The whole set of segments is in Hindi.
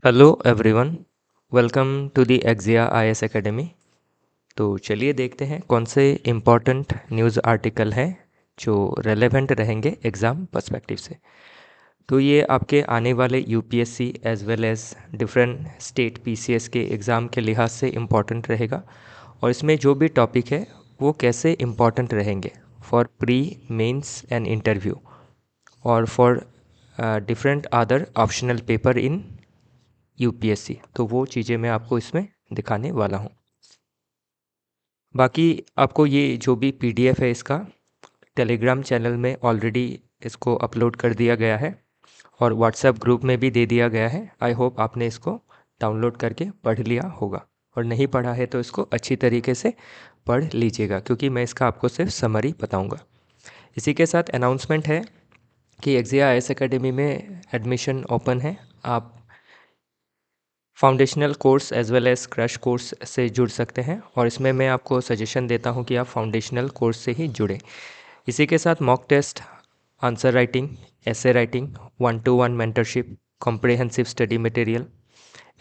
Hello everyone, welcome to the एक्जिया आईएएस एकेडमी। तो चलिए देखते हैं कौन से इम्पोर्टेंट न्यूज़ आर्टिकल हैं जो रेलेवेंट रहेंगे एग्ज़ाम पर्सपेक्टिव से। तो ये आपके आने वाले UPSC as well as different state PCS के एग्ज़ाम के लिहाज से इम्पोर्टेंट रहेगा। और इसमें जो भी टॉपिक है वो कैसे इम्पोर्टेंट रहेंगे for pre mains and interview और for different other optional paper in UPSC. तो वो चीज़ें मैं आपको इसमें दिखाने वाला हूँ। बाकी आपको ये जो भी पीडीएफ है इसका टेलीग्राम चैनल में ऑलरेडी इसको अपलोड कर दिया गया है और व्हाट्सएप ग्रुप में भी दे दिया गया है। आई होप आपने इसको डाउनलोड करके पढ़ लिया होगा, और नहीं पढ़ा है तो इसको अच्छी तरीके से पढ़ लीजिएगा क्योंकि मैं इसका आपको सिर्फ समरी बताऊंगा। इसी के साथ अनाउंसमेंट है कि एक्जिया आईएएस एकेडमी में एडमिशन ओपन है। आप foundational course as well as crash course से जुड़ सकते हैं, और इसमें मैं आपको सजेशन देता हूं कि आप फाउंडेशनल कोर्स से ही जुड़ें। इसी के साथ mock test, answer writing, essay writing, 1-to-1 mentorship, comprehensive study material,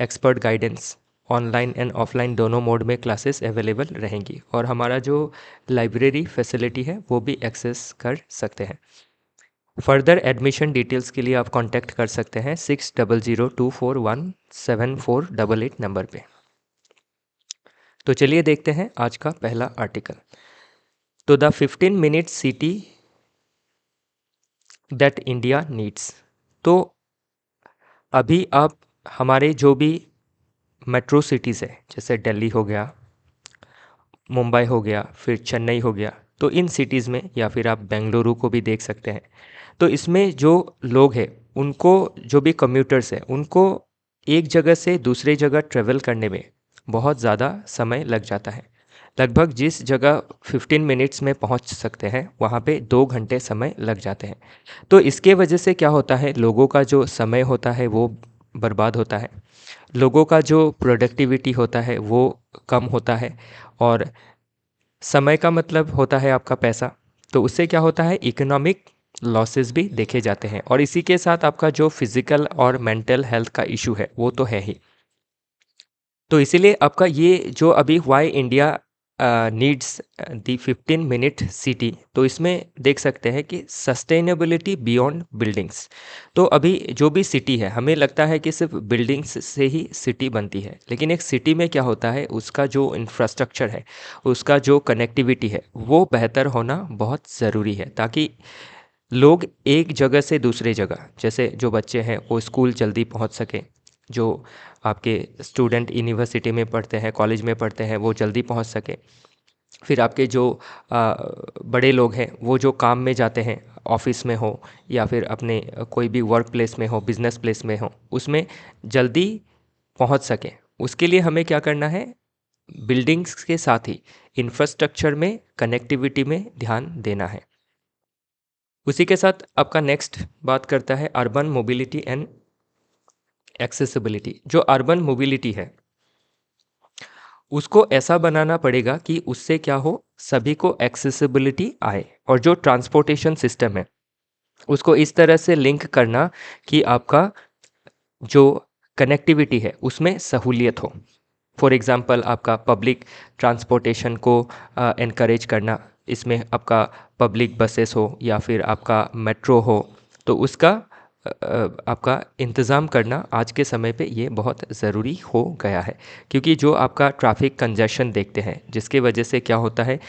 expert guidance, online and offline दोनों मोड में क्लासेस अवेलेबल रहेंगी, और हमारा जो लाइब्रेरी फैसिलिटी है वो भी एक्सेस कर सकते हैं। फर्दर एडमिशन डिटेल्स के लिए आप कांटेक्ट कर सकते हैं 6002417488 नंबर पे। तो चलिए देखते हैं आज का पहला आर्टिकल। तो the 15 minute city that India needs. तो अभी आप हमारे जो भी मेट्रो सिटीज़ है, जैसे दिल्ली हो गया, मुंबई हो गया, फिर चेन्नई हो गया, तो इन सिटीज़ में, या फिर आप बेंगलुरु को भी देख सकते हैं, तो इसमें जो लोग हैं उनको, जो भी कम्यूटर्स हैं उनको एक जगह से दूसरे जगह ट्रेवल करने में बहुत ज़्यादा समय लग जाता है। लगभग जिस जगह 15 मिनट्स में पहुंच सकते हैं वहां पे 2 घंटे समय लग जाते हैं। तो इसके वजह से क्या होता है, लोगों का जो समय होता है वो बर्बाद होता है, लोगों का जो प्रोडक्टिविटी होता है वो कम होता है, और समय का मतलब होता है आपका पैसा। तो उससे क्या होता है, इकोनॉमिक लॉसेस भी देखे जाते हैं, और इसी के साथ आपका जो फिजिकल और मेंटल हेल्थ का इशू है वो तो है ही। तो इसीलिए आपका ये जो अभी why India needs the 15 minute city, तो इसमें देख सकते हैं कि सस्टेनेबिलिटी बियॉन्ड बिल्डिंग्स। तो अभी जो भी सिटी है, हमें लगता है कि सिर्फ बिल्डिंग्स से ही सिटी बनती है, लेकिन एक सिटी में क्या होता है, उसका जो इंफ्रास्ट्रक्चर है, उसका जो कनेक्टिविटी है वो बेहतर होना बहुत ज़रूरी है, ताकि लोग एक जगह से दूसरे जगह, जैसे जो बच्चे हैं वो स्कूल जल्दी पहुंच सकें, जो आपके स्टूडेंट यूनिवर्सिटी में पढ़ते हैं, कॉलेज में पढ़ते हैं, वो जल्दी पहुंच सकें। फिर आपके जो बड़े लोग हैं वो जो काम में जाते हैं, ऑफिस में हो या फिर अपने कोई भी वर्क प्लेस में हो, बिजनेस प्लेस में हो, उसमें जल्दी पहुंच सकें। उसके लिए हमें क्या करना है, बिल्डिंग्स के साथ ही इंफ्रास्ट्रक्चर में, कनेक्टिविटी में ध्यान देना है। उसी के साथ आपका नेक्स्ट बात करता है अर्बन मोबिलिटी एंड एक्सेसिबिलिटी। जो अर्बन मोबिलिटी है उसको ऐसा बनाना पड़ेगा कि उससे क्या हो, सभी को एक्सेसिबिलिटी आए, और जो ट्रांसपोर्टेशन सिस्टम है उसको इस तरह से लिंक करना कि आपका जो कनेक्टिविटी है उसमें सहूलियत हो। फॉर एग्ज़ाम्पल आपका पब्लिक ट्रांसपोर्टेशन को एनकरेज करना, इसमें आपका पब्लिक बसेस हो या फिर आपका मेट्रो हो, तो उसका आपका इंतज़ाम करना आज के समय पे ये बहुत ज़रूरी हो गया है। क्योंकि जो आपका ट्रैफिक कंजेशन देखते हैं, जिसके वजह से क्या होता है,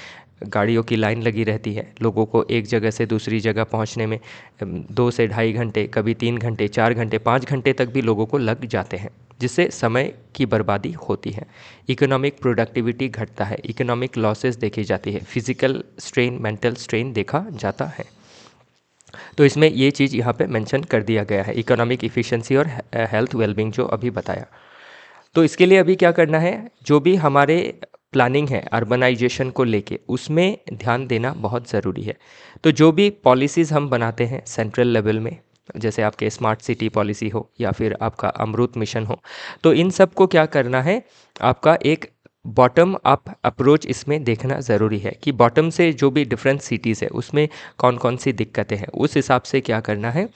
गाड़ियों की लाइन लगी रहती है, लोगों को एक जगह से दूसरी जगह पहुंचने में 2 से ढाई घंटे, कभी 3 घंटे, 4 घंटे, 5 घंटे तक भी लोगों को लग जाते हैं, जिससे समय की बर्बादी होती है, इकोनॉमिक प्रोडक्टिविटी घटता है, इकोनॉमिक लॉसेस देखी जाती है, फिजिकल स्ट्रेन, मेंटल स्ट्रेन देखा जाता है। तो इसमें ये चीज़ यहाँ पे मेंशन कर दिया गया है, इकोनॉमिक इफ़िशिएंसी और हेल्थ वेलबींग जो अभी बताया। तो इसके लिए अभी क्या करना है, जो भी हमारे प्लानिंग है अर्बनाइजेशन को लेके, उसमें ध्यान देना बहुत ज़रूरी है। तो जो भी पॉलिसीज़ हम बनाते हैं सेंट्रल लेवल में, जैसे आपके स्मार्ट सिटी पॉलिसी हो या फिर आपका अमृत मिशन हो, तो इन सब को क्या करना है, आपका एक बॉटम अप अप्रोच इसमें देखना ज़रूरी है कि बॉटम से जो भी डिफरेंट सिटीज़ है उसमें कौन कौन सी दिक्कतें हैं, उस हिसाब से क्या करना है,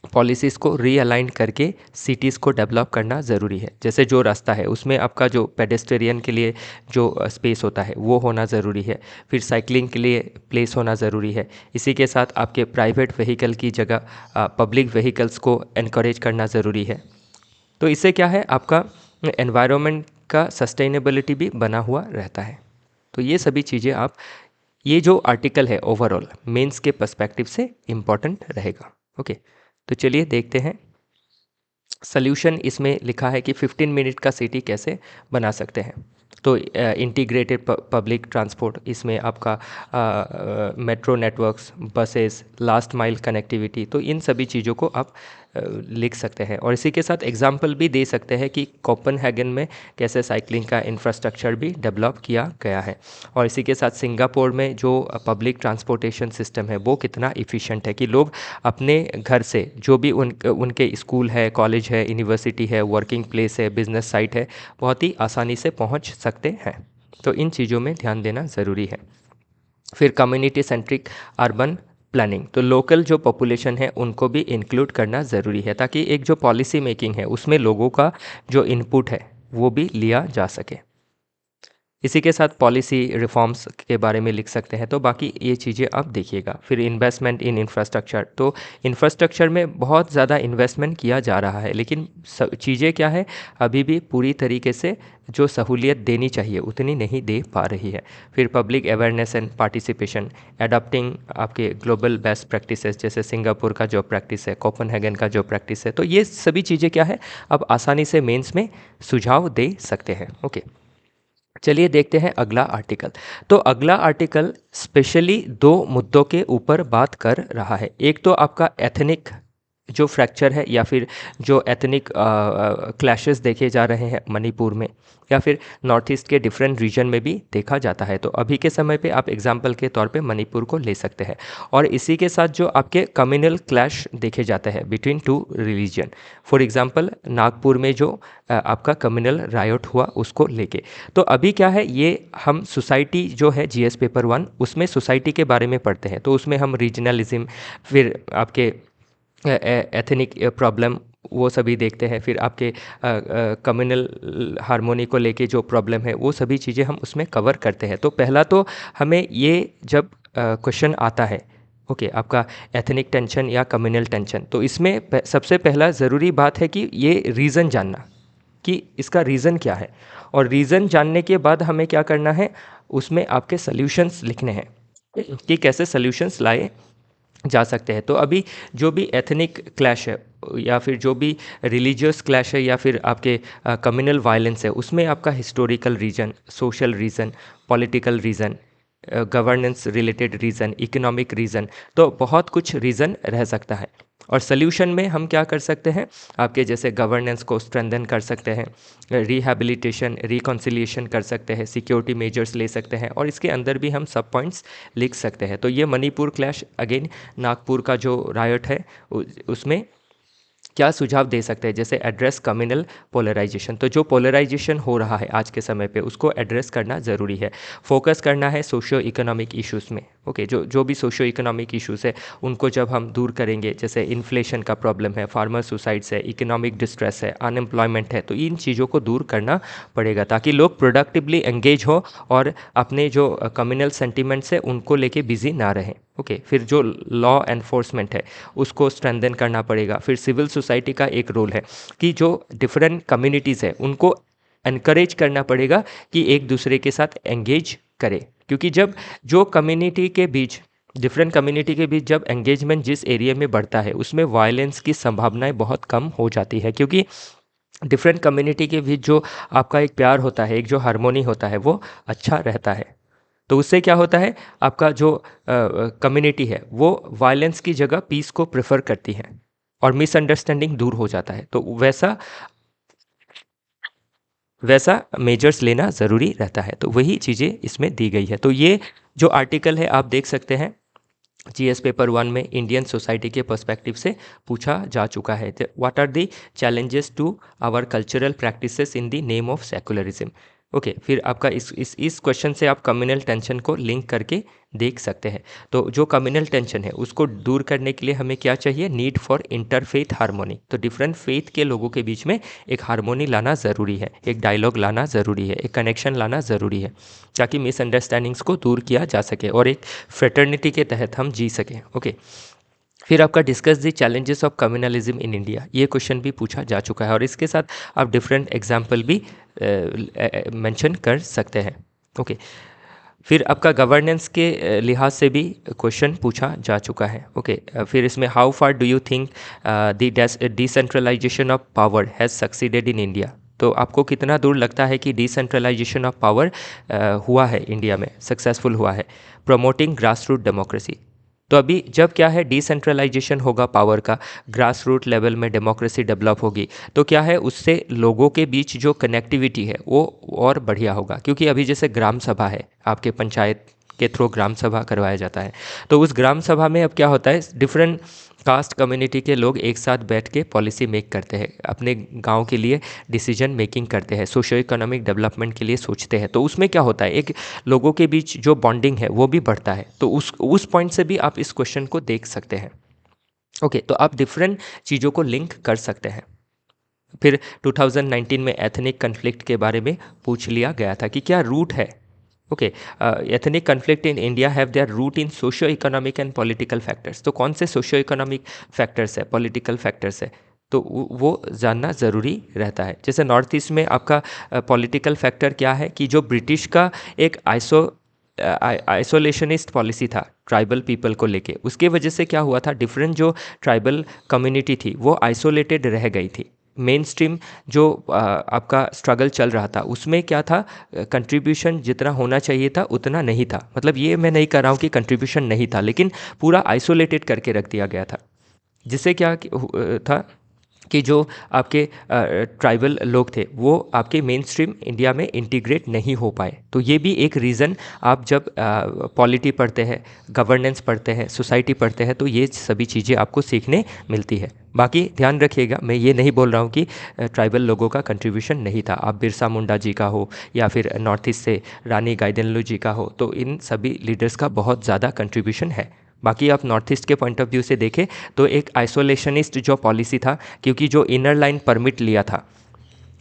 पॉलिसीज़ को रीअलाइन करके सिटीज़ को डेवलप करना ज़रूरी है। जैसे जो रास्ता है उसमें आपका जो पेडेस्टेरियन के लिए जो स्पेस होता है वो होना ज़रूरी है। फिर साइकिलिंग के लिए प्लेस होना ज़रूरी है। इसी के साथ आपके प्राइवेट व्हीकल की जगह पब्लिक व्हीकल्स को एनकरेज करना ज़रूरी है। तो इससे क्या है, आपका एनवायरनमेंट का सस्टेनेबिलिटी भी बना हुआ रहता है। तो ये सभी चीज़ें आप, ये जो आर्टिकल है ओवरऑल मेंस के पर्सपेक्टिव से इम्पॉर्टेंट रहेगा। ओके, तो चलिए देखते हैं सल्यूशन। इसमें लिखा है कि 15 मिनट का सिटी कैसे बना सकते हैं। तो इंटीग्रेटेड पब्लिक ट्रांसपोर्ट, इसमें आपका metro networks, buses, last mile connectivity, तो इन सभी चीज़ों को आप लिख सकते हैं। और इसी के साथ एग्जांपल भी दे सकते हैं कि कोपेनहेगन में कैसे साइकिलिंग का इंफ्रास्ट्रक्चर भी डेवलप किया गया है। और इसी के साथ सिंगापुर में जो पब्लिक ट्रांसपोर्टेशन सिस्टम है वो कितना इफ़िशिएंट है कि लोग अपने घर से जो भी उनके स्कूल है, कॉलेज है, यूनिवर्सिटी है, वर्किंग प्लेस है, बिजनेस साइट है, बहुत ही आसानी से पहुंच सकते हैं। तो इन चीज़ों में ध्यान देना ज़रूरी है। फिर कम्युनिटी सेंट्रिक अर्बन प्लानिंग, तो लोकल जो पॉपुलेशन है उनको भी इंक्लूड करना ज़रूरी है ताकि एक जो पॉलिसी मेकिंग है उसमें लोगों का जो इनपुट है वो भी लिया जा सके। इसी के साथ पॉलिसी रिफॉर्म्स के बारे में लिख सकते हैं। तो बाकी ये चीज़ें आप देखिएगा। फिर इन्वेस्टमेंट इन इंफ्रास्ट्रक्चर, तो इंफ्रास्ट्रक्चर में बहुत ज़्यादा इन्वेस्टमेंट किया जा रहा है, लेकिन चीज़ें क्या है, अभी भी पूरी तरीके से जो सहूलियत देनी चाहिए उतनी नहीं दे पा रही है। फिर public awareness and participation, adopting आपके ग्लोबल बेस्ट प्रैक्टिसेस, जैसे सिंगापुर का जो प्रैक्टिस है, कोपेनहेगन का जो प्रैक्टिस है, तो ये सभी चीज़ें क्या है, अब आसानी से मेंस में सुझाव दे सकते हैं। ओके, चलिए देखते हैं अगला आर्टिकल। तो अगला आर्टिकल स्पेशली दो मुद्दों के ऊपर बात कर रहा है। एक तो आपका एथनिक जो फ्रैक्चर है या फिर जो एथनिक क्लैशेस देखे जा रहे हैं मणिपुर में, या फिर नॉर्थ ईस्ट के डिफरेंट रीजन में भी देखा जाता है। तो अभी के समय पे आप एग्जांपल के तौर पे मणिपुर को ले सकते हैं। और इसी के साथ जो आपके कम्युनल क्लैश देखे जाते हैं between two religion, for example Nagpur में जो आपका कम्युनल रायोट हुआ उसको लेके। तो अभी क्या है, ये हम सोसाइटी जो है जीएस पेपर 1 उसमें सोसाइटी के बारे में पढ़ते हैं। तो उसमें हम रीजनलिज्म, फिर आपके एथनिक प्रॉब्लम वो सभी देखते हैं। फिर आपके कम्युनल हार्मोनी को लेके जो प्रॉब्लम है वो सभी चीज़ें हम उसमें कवर करते हैं। तो पहला तो हमें ये जब क्वेश्चन आता है, ओके, आपका एथनिक टेंशन या कम्युनल टेंशन, तो इसमें सबसे पहला ज़रूरी बात है कि ये रीज़न जानना कि इसका रीज़न क्या है। और रीज़न जानने के बाद हमें क्या करना है, उसमें आपके सल्यूशंस लिखने हैं कि कैसे सल्यूशंस लाए जा सकते हैं। तो अभी जो भी एथनिक क्लैश है या फिर जो भी रिलीजियस क्लैश है या फिर आपके कम्युनल वायलेंस है, उसमें आपका historical reason, social reason, political reason, governance related reason, economic reason, तो बहुत कुछ रीज़न रह सकता है। और सल्यूशन में हम क्या कर सकते हैं, आपके जैसे गवर्नेंस को स्ट्रेंथन कर सकते हैं, रिहैबिलिटेशन, रिकॉन्सिलिएशन कर सकते हैं, सिक्योरिटी मेजर्स ले सकते हैं, और इसके अंदर भी हम सब पॉइंट्स लिख सकते हैं। तो ये मणिपुर क्लैश, अगेन नागपुर का जो रायट है उसमें क्या सुझाव दे सकते हैं, जैसे एड्रेस कम्युनल पोलराइजेशन। तो जो पोलराइजेशन हो रहा है आज के समय पे उसको एड्रेस करना ज़रूरी है। फोकस करना है सोशियो इकोनॉमिक इश्यूज़ में। ओके, जो भी सोशियो इकोनॉमिक इश्यूज़ है उनको जब हम दूर करेंगे, जैसे इन्फ्लेशन का प्रॉब्लम है, फार्मर सुसाइड्स है, इकोनॉमिक डिस्ट्रेस है, अनएम्प्लॉयमेंट है, तो इन चीज़ों को दूर करना पड़ेगा ताकि लोग प्रोडक्टिवली एंगेज हो और अपने जो कम्युनल सेंटिमेंट्स है उनको लेके बिजी ना रहें। ओके, फिर जो लॉ एनफोर्समेंट है उसको स्ट्रेंथन करना पड़ेगा। फिर सिविल सोसाइटी का एक रोल है कि जो डिफरेंट कम्युनिटीज़ है उनको एनकरेज करना पड़ेगा कि एक दूसरे के साथ एंगेज करें, क्योंकि जब जो कम्युनिटी के बीच, डिफरेंट कम्युनिटी के बीच जब एंगेजमेंट जिस एरिया में बढ़ता है उसमें वायलेंस की संभावनाएं बहुत कम हो जाती है, क्योंकि डिफरेंट कम्युनिटी के बीच जो आपका एक प्यार होता है, एक जो हार्मोनी होता है वो अच्छा रहता है। तो उससे क्या होता है, आपका जो कम्युनिटी है वो वायलेंस की जगह पीस को प्रेफर करती है और मिसअंडरस्टैंडिंग दूर हो जाता है। तो वैसा वैसा मेजर्स लेना ज़रूरी रहता है। तो वही चीज़ें इसमें दी गई है। तो ये जो आर्टिकल है आप देख सकते हैं जीएस पेपर 1 में इंडियन सोसाइटी के पर्सपेक्टिव से पूछा जा चुका है। What are the challenges to our cultural practices in the name of secularism. Okay, फिर आपका इस क्वेश्चन से आप कम्युनल टेंशन को लिंक करके देख सकते हैं। तो जो कम्युनल टेंशन है उसको दूर करने के लिए हमें क्या चाहिए, नीड फॉर इंटरफेथ हार्मोनी। तो डिफरेंट फेथ के लोगों के बीच में एक हार्मोनी लाना ज़रूरी है, एक डायलॉग लाना ज़रूरी है, एक कनेक्शन लाना ज़रूरी है, ताकि मिसअंडरस्टैंडिंग्स को दूर किया जा सके और एक फ्रेटर्निटी के तहत हम जी सकें। ओके, फिर आपका discuss the challenges of communalism in India, ये क्वेश्चन भी पूछा जा चुका है और इसके साथ आप डिफरेंट एग्जाम्पल भी मेंशन कर सकते हैं। ओके, फिर आपका गवर्नेंस के लिहाज से भी क्वेश्चन पूछा जा चुका है। ओके, फिर इसमें how far do you think the decentralisation of power has succeeded in India. तो आपको कितना दूर लगता है कि डिसेंट्रलाइजेशन ऑफ पावर हुआ है इंडिया में, सक्सेसफुल हुआ है। प्रमोटिंग ग्रास रूट डेमोक्रेसी, तो अभी जब क्या है डिसेंट्रलाइजेशन होगा पावर का, ग्रास रूट लेवल में डेमोक्रेसी डेवलप होगी, तो क्या है उससे लोगों के बीच जो कनेक्टिविटी है वो और बढ़िया होगा। क्योंकि अभी जैसे ग्राम सभा है, आपके पंचायत के थ्रू ग्राम सभा करवाया जाता है, तो उस ग्राम सभा में अब क्या होता है, डिफरेंट कास्ट कम्युनिटी के लोग एक साथ बैठ के पॉलिसी मेक करते हैं, अपने गांव के लिए डिसीजन मेकिंग करते हैं, सोशो इकोनॉमिक डेवलपमेंट के लिए सोचते हैं। तो उसमें क्या होता है, एक लोगों के बीच जो बॉन्डिंग है वो भी बढ़ता है। तो उस पॉइंट से भी आप इस क्वेश्चन को देख सकते हैं। ओके, तो आप डिफरेंट चीज़ों को लिंक कर सकते हैं। फिर 2019 में एथनिक कन्फ्लिक्ट के बारे में पूछ लिया गया था कि क्या रूट है। Okay, ethnic conflict in India have their root in socio economic and political factors. तो कौन से सोशियो इकोनॉमिक फैक्टर्स है, पॉलिटिकल फैक्टर्स है, तो वो जानना ज़रूरी रहता है। जैसे नॉर्थ ईस्ट में आपका पॉलिटिकल फैक्टर क्या है कि जो ब्रिटिश का एक आइसोलेशनिस्ट पॉलिसी था ट्राइबल पीपल को लेके, उसके वजह से क्या हुआ था, डिफरेंट जो ट्राइबल कम्युनिटी थी वो आइसोलेटेड रह गई थी। मेन स्ट्रीम जो आपका स्ट्रगल चल रहा था उसमें क्या था, कंट्रीब्यूशन जितना होना चाहिए था उतना नहीं था। मतलब ये मैं नहीं कर रहा हूँ कि कंट्रीब्यूशन नहीं था, लेकिन पूरा आइसोलेटेड करके रख दिया गया था, जिससे क्या था कि जो आपके ट्राइबल लोग थे वो आपके मेन स्ट्रीम इंडिया में इंटीग्रेट नहीं हो पाए। तो ये भी एक रीज़न, आप जब पॉलिटी पढ़ते हैं, गवर्नेंस पढ़ते हैं, सोसाइटी पढ़ते हैं, तो ये सभी चीज़ें आपको सीखने मिलती है। बाकी ध्यान रखिएगा, मैं ये नहीं बोल रहा हूँ कि ट्राइबल लोगों का कंट्रीब्यूशन नहीं था। आप बिरसा मुंडा जी का हो या फिर नॉर्थ ईस्ट से रानी गाइडिनलो जी का हो, तो इन सभी लीडर्स का बहुत ज़्यादा कंट्रीब्यूशन है। बाकी आप नॉर्थ ईस्ट के पॉइंट ऑफ व्यू से देखें तो एक आइसोलेशनिस्ट जो पॉलिसी था, क्योंकि जो इनर लाइन परमिट लिया था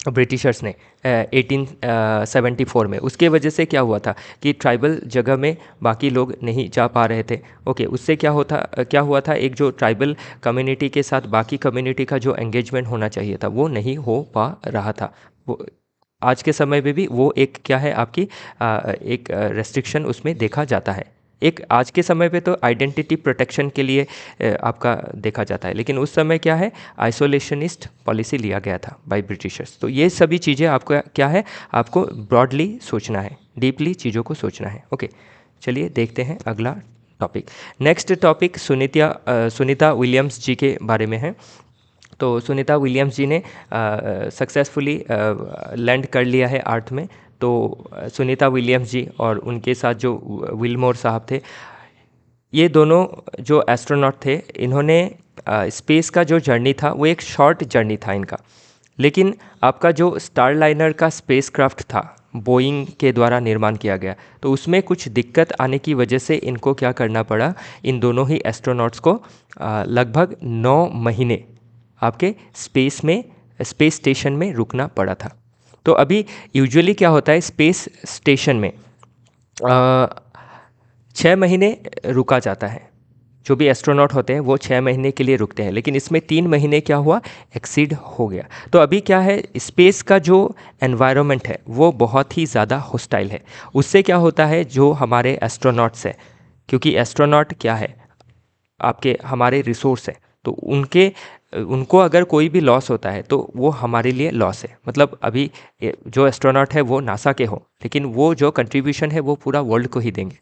ब्रिटिशर्स ने 1874 में, उसके वजह से क्या हुआ था कि ट्राइबल जगह में बाकी लोग नहीं जा पा रहे थे। ओके, उससे क्या हुआ था, एक जो ट्राइबल कम्युनिटी के साथ बाकी कम्युनिटी का जो एंगेजमेंट होना चाहिए था वो नहीं हो पा रहा था। वो आज के समय में भी वो एक क्या है आपकी एक रेस्ट्रिक्शन उसमें देखा जाता है। एक आज के समय पे तो आइडेंटिटी प्रोटेक्शन के लिए आपका देखा जाता है, लेकिन उस समय क्या है, आइसोलेशनिस्ट पॉलिसी लिया गया था बाय ब्रिटिशर्स। तो ये सभी चीज़ें आपको क्या है, आपको ब्रॉडली सोचना है, डीपली चीज़ों को सोचना है। ओके, चलिए देखते हैं अगला topic. Next topic Sunita Williams ji के बारे में है। तो सुनीता विलियम्स जी ने सक्सेसफुली लैंड कर लिया है अर्थ में। तो सुनीता विलियम्स जी और उनके साथ जो विलमोर साहब थे, ये दोनों जो एस्ट्रोनॉट थे, इन्होंने स्पेस का जो जर्नी था वो एक शॉर्ट जर्नी था इनका। लेकिन आपका जो स्टारलाइनर का स्पेसक्राफ्ट था, बोइंग के द्वारा निर्माण किया गया, तो उसमें कुछ दिक्कत आने की वजह से इनको क्या करना पड़ा, इन दोनों ही एस्ट्रोनॉट्स को लगभग 9 महीने आपके स्पेस स्टेशन में रुकना पड़ा था। तो अभी यूजुअली क्या होता है, स्पेस स्टेशन में 6 महीने रुका जाता है। जो भी एस्ट्रोनॉट होते हैं वो 6 महीने के लिए रुकते हैं, लेकिन इसमें 3 महीने क्या हुआ, एक्सीड हो गया। तो अभी क्या है, स्पेस का जो एनवायरनमेंट है वो बहुत ही ज़्यादा हॉस्टाइल है। उससे क्या होता है, जो हमारे एस्ट्रोनॉट्स हैं, क्योंकि एस्ट्रोनॉट क्या है, आपके हमारे रिसोर्स है, तो उनको अगर कोई भी लॉस होता है तो वो हमारे लिए लॉस है। मतलब अभी जो एस्ट्रोनॉट है वो नासा के हो, लेकिन वो जो कंट्रीब्यूशन है वो पूरा वर्ल्ड को ही देंगे।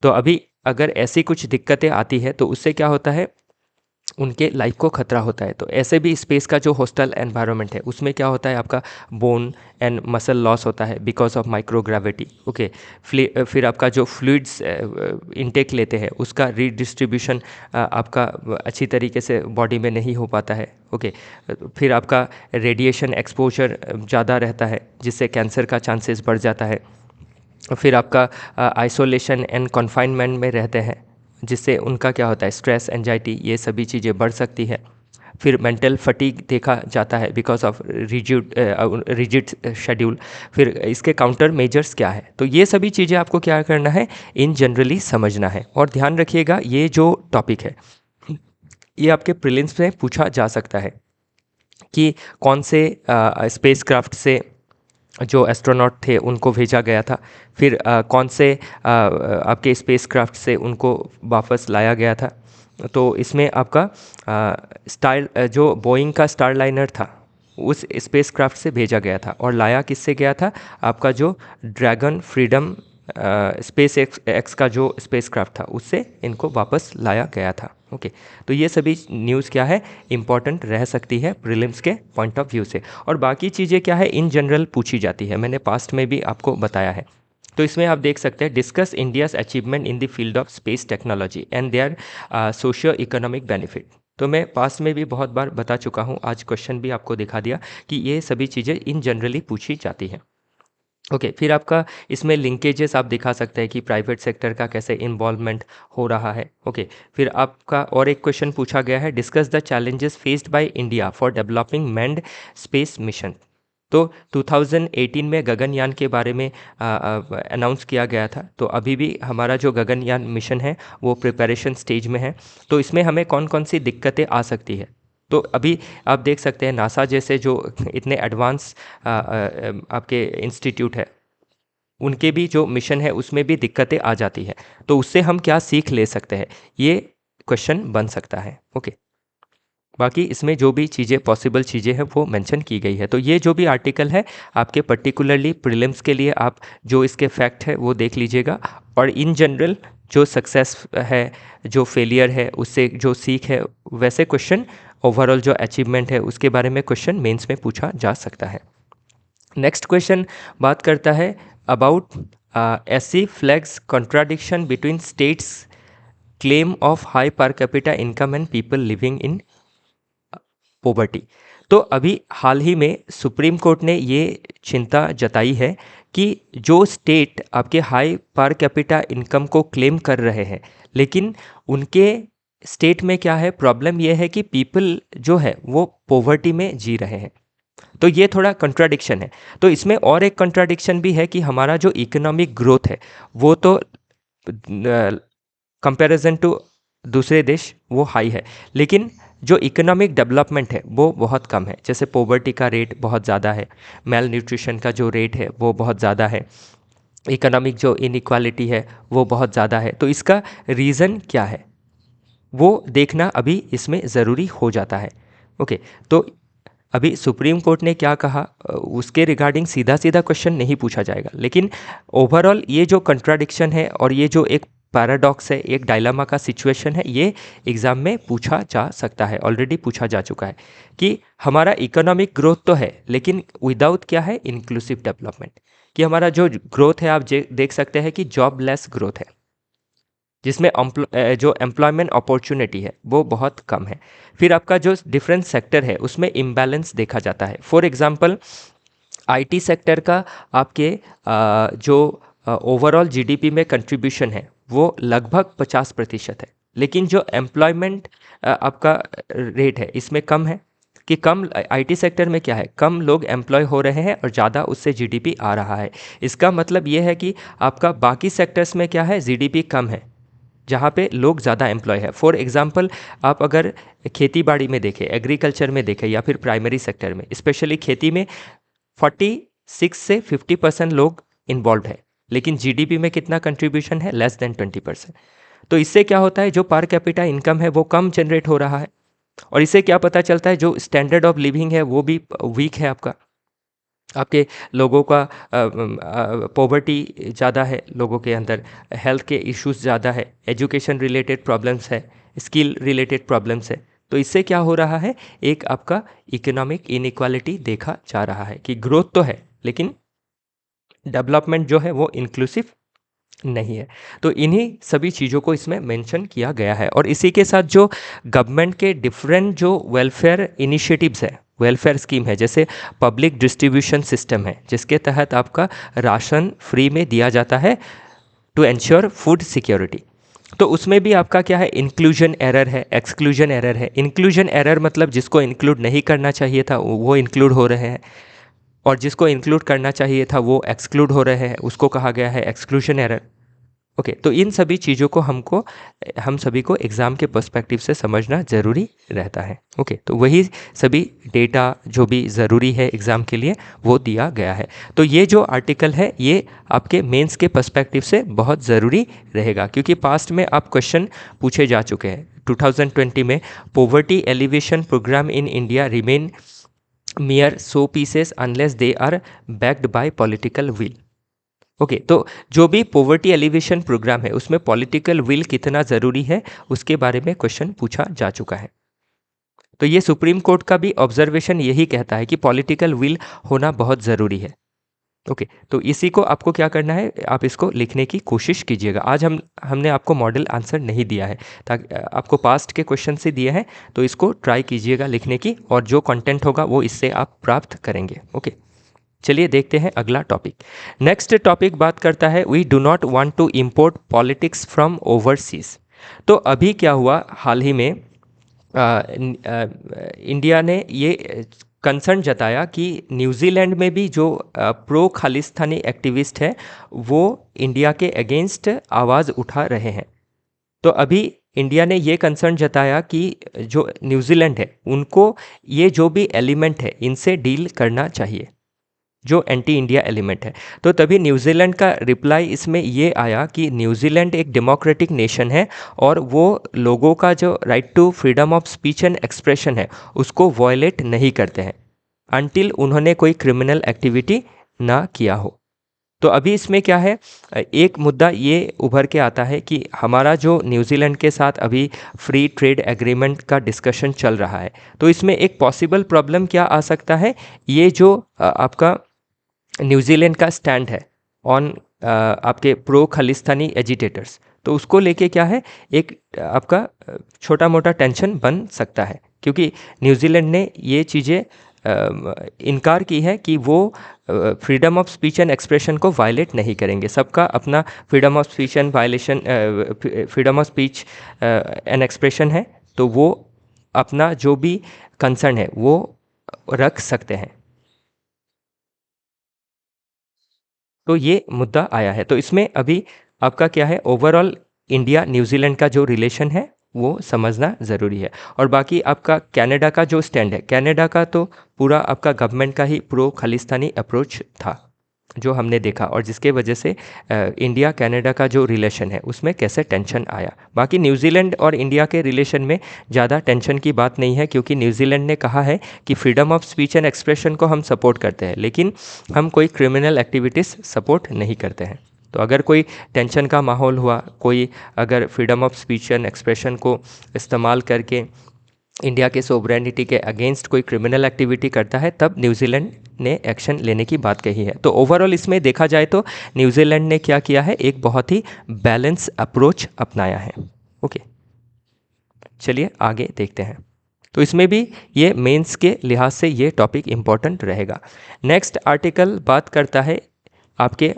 तो अभी अगर ऐसी कुछ दिक्कतें आती है तो उससे क्या होता है, उनके लाइफ को खतरा होता है। तो ऐसे भी स्पेस का जो होस्टल एनवायरनमेंट है उसमें क्या होता है, आपका बोन एंड मसल लॉस होता है बिकॉज ऑफ माइक्रोग्रेविटी। ओके, फिर आपका जो फ्लूइड्स इनटेक लेते हैं उसका रीडिस्ट्रीब्यूशन आपका अच्छी तरीके से बॉडी में नहीं हो पाता है। ओके, फिर आपका रेडिएशन एक्सपोजर ज़्यादा रहता है जिससे कैंसर का चांसेस बढ़ जाता है। फिर आपका आइसोलेशन एंड कन्फाइनमेंट में रहते हैं जिससे उनका क्या होता है, स्ट्रेस, एंजाइटी, ये सभी चीज़ें बढ़ सकती है। फिर मेंटल फटीग देखा जाता है बिकॉज ऑफ रिजिड शेड्यूल। फिर इसके काउंटर मेजर्स क्या है, तो ये सभी चीज़ें आपको क्या करना है, इन जनरली समझना है। और ध्यान रखिएगा ये जो टॉपिक है ये आपके प्रीलिम्स में पूछा जा सकता है कि कौन से स्पेसक्राफ्ट से जो एस्ट्रोनॉट थे उनको भेजा गया था, फिर कौन से आपके स्पेसक्राफ्ट से उनको वापस लाया गया था। तो इसमें आपका जो बोइंग का स्टारलाइनर था उस स्पेसक्राफ्ट से भेजा गया था, और लाया किससे गया था, आपका जो ड्रैगन फ्रीडम स्पेस एक्स का जो स्पेसक्राफ्ट था उससे इनको वापस लाया गया था। ओके, तो ये सभी न्यूज़ क्या है, इम्पॉर्टेंट रह सकती है प्रीलिम्स के पॉइंट ऑफ व्यू से। और बाकी चीज़ें क्या है, इन जनरल पूछी जाती है, मैंने पास्ट में भी आपको बताया है। तो इसमें आप देख सकते हैं, discuss India's achievement in the field of space technology and their socio economic benefit. तो मैं पास में भी बहुत बार बता चुका हूँ, आज क्वेश्चन भी आपको दिखा दिया कि ये सभी चीज़ें इन जनरली पूछी जाती हैं। ओके, फिर आपका इसमें लिंकेजेस आप दिखा सकते हैं कि प्राइवेट सेक्टर का कैसे इन्वॉल्वमेंट हो रहा है। ओके, फिर आपका और एक क्वेश्चन पूछा गया है, discuss the challenges faced by India for developing manned space mission. तो 2018 में गगनयान के बारे में अनाउंस किया गया था। तो अभी भी हमारा जो गगनयान मिशन है वो प्रिपरेशन स्टेज में है। तो इसमें हमें कौन कौन सी दिक्कतें आ सकती है, तो अभी आप देख सकते हैं नासा जैसे जो इतने एडवांस आपके इंस्टीट्यूट है उनके भी जो मिशन है उसमें भी दिक्कतें आ जाती है। तो उससे हम क्या सीख ले सकते हैं, ये क्वेश्चन बन सकता है। ओके, बाकी इसमें जो भी चीज़ें पॉसिबल चीज़ें हैं वो मेंशन की गई है। तो ये जो भी आर्टिकल है आपके पर्टिकुलरली प्रीलिम्स के लिए आप जो इसके फैक्ट है वो देख लीजिएगा, और इन जनरल जो सक्सेस है, जो फेलियर है, उससे जो सीख है, वैसे क्वेश्चन ओवरऑल जो अचीवमेंट है उसके बारे में क्वेश्चन मेंस में पूछा जा सकता है। नेक्स्ट क्वेश्चन बात करता है about SC flags contradiction between states claim of high per capita income and people living in poverty. तो अभी हाल ही में सुप्रीम कोर्ट ने ये चिंता जताई है कि जो स्टेट आपके हाई पर कैपिटा इनकम को क्लेम कर रहे हैं, लेकिन उनके स्टेट में क्या है, प्रॉब्लम ये है कि पीपल जो है वो पॉवर्टी में जी रहे हैं। तो ये थोड़ा कंट्राडिक्शन है। तो इसमें और एक कंट्राडिक्शन भी है कि हमारा जो इकोनॉमिक ग्रोथ है वो तो कंपैरिजन टू दूसरे देश वो हाई है, लेकिन जो इकोनॉमिक डेवलपमेंट है वो बहुत कम है। जैसे पॉवर्टी का रेट बहुत ज़्यादा है, मेल न्यूट्रिशन का जो रेट है वो बहुत ज़्यादा है, इकोनॉमिक जो इनइक्वालिटी है वो बहुत ज़्यादा है। तो इसका रीज़न क्या है वो देखना अभी इसमें ज़रूरी हो जाता है। ओके, तो अभी सुप्रीम कोर्ट ने क्या कहा उसके रिगार्डिंग सीधा सीधा क्वेश्चन नहीं पूछा जाएगा, लेकिन ओवरऑल ये जो कंट्राडिक्शन है और ये जो एक पैराडॉक्स है, एक डायलामा का सिचुएशन है, ये एग्ज़ाम में पूछा जा सकता है, ऑलरेडी पूछा जा चुका है कि हमारा इकोनॉमिक ग्रोथ तो है लेकिन विदाउट क्या है, इंक्लूसिव डेवलपमेंट। कि हमारा जो ग्रोथ है आप देख सकते हैं कि जॉबलेस ग्रोथ है, जिसमें जो एम्प्लॉयमेंट अपॉर्चुनिटी है वो बहुत कम है। फिर आपका जो डिफरेंट सेक्टर है उसमें इम्बैलेंस देखा जाता है। फॉर एग्जांपल आईटी सेक्टर का आपके जो ओवरऑल जीडीपी में कंट्रीब्यूशन है वो लगभग 50% है, लेकिन जो एम्प्लॉयमेंट आपका रेट है इसमें कम है। कि कम आईटी सेक्टर में क्या है, कम लोग एम्प्लॉय हो रहे हैं और ज़्यादा उससे जीडीपी आ रहा है। इसका मतलब ये है कि आपका बाकी सेक्टर्स में क्या है, जीडीपी कम है जहाँ पे लोग ज़्यादा एम्प्लॉय है। फॉर एग्जांपल आप अगर खेती बाड़ी में देखें, एग्रीकल्चर में देखें या फिर प्राइमरी सेक्टर में, स्पेशली खेती में 46 से 50% लोग इन्वॉल्व है, लेकिन जीडीपी में कितना कंट्रीब्यूशन है, लेस देन 20%। तो इससे क्या होता है, जो पर कैपिटा इनकम है वो कम जनरेट हो रहा है, और इससे क्या पता चलता है, जो स्टैंडर्ड ऑफ लिविंग है वो भी वीक है आपका। आपके लोगों का पॉवर्टी ज़्यादा है, लोगों के अंदर हेल्थ के इश्यूज ज़्यादा है, एजुकेशन रिलेटेड प्रॉब्लम्स है, स्किल रिलेटेड प्रॉब्लम्स है। तो इससे क्या हो रहा है, एक आपका इकोनॉमिक इनइक्वालिटी देखा जा रहा है कि ग्रोथ तो है लेकिन डेवलपमेंट जो है वो इंक्लूसिव नहीं है। तो इन्हीं सभी चीज़ों को इसमें मेंशन किया गया है। और इसी के साथ जो गवर्नमेंट के डिफरेंट जो वेलफेयर इनिशिएटिव्स है, वेलफेयर स्कीम है, जैसे पब्लिक डिस्ट्रीब्यूशन सिस्टम है जिसके तहत आपका राशन फ्री में दिया जाता है टू एंश्योर फूड सिक्योरिटी। तो उसमें भी आपका क्या है, इंक्लूजन एरर है, एक्सक्लूजन एरर है। इंक्लूजन एरर मतलब जिसको इंक्लूड नहीं करना चाहिए था वो इंक्लूड हो रहे हैं, और जिसको इंक्लूड करना चाहिए था वो एक्सक्लूड हो रहे हैं, उसको कहा गया है एक्सक्लूजन एरर। ओके, तो इन सभी चीज़ों को हम सभी को एग्ज़ाम के पर्सपेक्टिव से समझना ज़रूरी रहता है। ओके, तो वही सभी डेटा जो भी ज़रूरी है एग्ज़ाम के लिए वो दिया गया है। तो ये जो आर्टिकल है ये आपके मेंस के पर्सपेक्टिव से बहुत ज़रूरी रहेगा, क्योंकि पास्ट में आप क्वेश्चन पूछे जा चुके हैं। 2020 में poverty elevation programme in India remain mere show pieces unless they are backed by political will। Okay, तो जो भी पोवर्टी एलिवेशन प्रोग्राम है उसमें पॉलिटिकल विल कितना ज़रूरी है उसके बारे में क्वेश्चन पूछा जा चुका है। तो ये सुप्रीम कोर्ट का भी ऑब्जर्वेशन यही कहता है कि पॉलिटिकल विल होना बहुत ज़रूरी है। ओके, तो इसी को आपको क्या करना है, आप इसको लिखने की कोशिश कीजिएगा। आज हमने आपको मॉडल आंसर नहीं दिया है, ताकि आपको पास्ट के क्वेश्चन से दिए हैं, तो इसको ट्राई कीजिएगा लिखने की, और जो कंटेंट होगा वो इससे आप प्राप्त करेंगे। ओके, चलिए देखते हैं अगला टॉपिक। नेक्स्ट टॉपिक बात करता है we do not want to import politics from overseas. तो अभी क्या हुआ, हाल ही में इंडिया ने ये कंसर्न जताया कि न्यूजीलैंड में भी जो प्रो खालिस्तानी एक्टिविस्ट है वो इंडिया के अगेंस्ट आवाज़ उठा रहे हैं। तो अभी इंडिया ने ये कंसर्न जताया कि जो न्यूजीलैंड है उनको ये जो भी एलिमेंट है इनसे डील करना चाहिए, जो एंटी इंडिया एलिमेंट है। तो तभी न्यूजीलैंड का रिप्लाई इसमें ये आया कि न्यूजीलैंड एक डेमोक्रेटिक नेशन है और वो लोगों का जो right to freedom of speech and expression है उसको वायलेट नहीं करते हैं अनटिल उन्होंने कोई क्रिमिनल एक्टिविटी ना किया हो। तो अभी इसमें क्या है, एक मुद्दा ये उभर के आता है कि हमारा जो न्यूजीलैंड के साथ अभी फ्री ट्रेड एग्रीमेंट का डिस्कशन चल रहा है, तो इसमें एक पॉसिबल प्रॉब्लम क्या आ सकता है, ये जो आपका न्यूजीलैंड का स्टैंड है ऑन आपके प्रो खालिस्तानी एजिटेटर्स, तो उसको लेके क्या है, एक आपका छोटा मोटा टेंशन बन सकता है, क्योंकि न्यूजीलैंड ने ये चीज़ें इनकार की है कि वो freedom of speech and expression को वायलेट नहीं करेंगे। सबका अपना freedom of speech and violation, freedom of speech and expression है, तो वो अपना जो भी कंसर्न है वो रख सकते हैं। तो ये मुद्दा आया है। तो इसमें अभी आपका क्या है, ओवरऑल इंडिया न्यूजीलैंड का जो रिलेशन है वो समझना ज़रूरी है। और बाकी आपका कनाडा का जो स्टैंड है, कनाडा का तो पूरा आपका गवर्नमेंट का ही प्रो खालिस्तानी अप्रोच था जो हमने देखा, और जिसके वजह से इंडिया कनाडा का जो रिलेशन है उसमें कैसे टेंशन आया। बाकी न्यूजीलैंड और इंडिया के रिलेशन में ज़्यादा टेंशन की बात नहीं है, क्योंकि न्यूजीलैंड ने कहा है कि freedom of speech and expression को हम सपोर्ट करते हैं, लेकिन हम कोई क्रिमिनल एक्टिविटीज़ सपोर्ट नहीं करते हैं। तो अगर कोई टेंशन का माहौल हुआ, कोई अगर freedom of speech and expression को इस्तेमाल करके इंडिया के सोवरेनिटी के अगेंस्ट कोई क्रिमिनल एक्टिविटी करता है, तब न्यूजीलैंड ने एक्शन लेने की बात कही है। तो ओवरऑल इसमें देखा जाए तो न्यूजीलैंड ने क्या किया है, एक बहुत ही बैलेंस अप्रोच अपनाया है। ओके, चलिए आगे देखते हैं। तो इसमें भी ये मेंस के लिहाज से ये टॉपिक इम्पॉर्टेंट रहेगा। नेक्स्ट आर्टिकल बात करता है आपके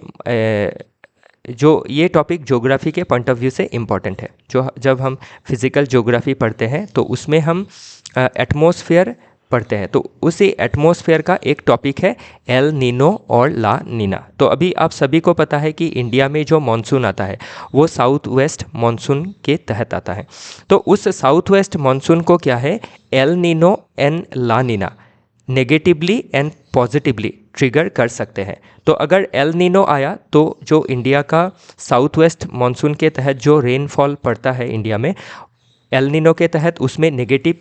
जो ये टॉपिक ज्योग्राफी के पॉइंट ऑफ व्यू से इम्पॉर्टेंट है। जो जब हम फिज़िकल ज्योग्राफी पढ़ते हैं तो उसमें हम एटमॉस्फेयर पढ़ते हैं, तो उसी एटमॉस्फेयर का एक टॉपिक है एल नीनो और ला नीना। तो अभी आप सभी को पता है कि इंडिया में जो मानसून आता है वो साउथ वेस्ट मानसून के तहत आता है। तो उस साउथ वेस्ट मानसून को क्या है, El Nino and La Nina negatively and positively trigger कर सकते हैं। तो अगर एल नीनो आया तो जो इंडिया का साउथ वेस्ट मानसून के तहत जो रेनफॉल पड़ता है इंडिया में, एल नीनो के तहत उसमें नेगेटिव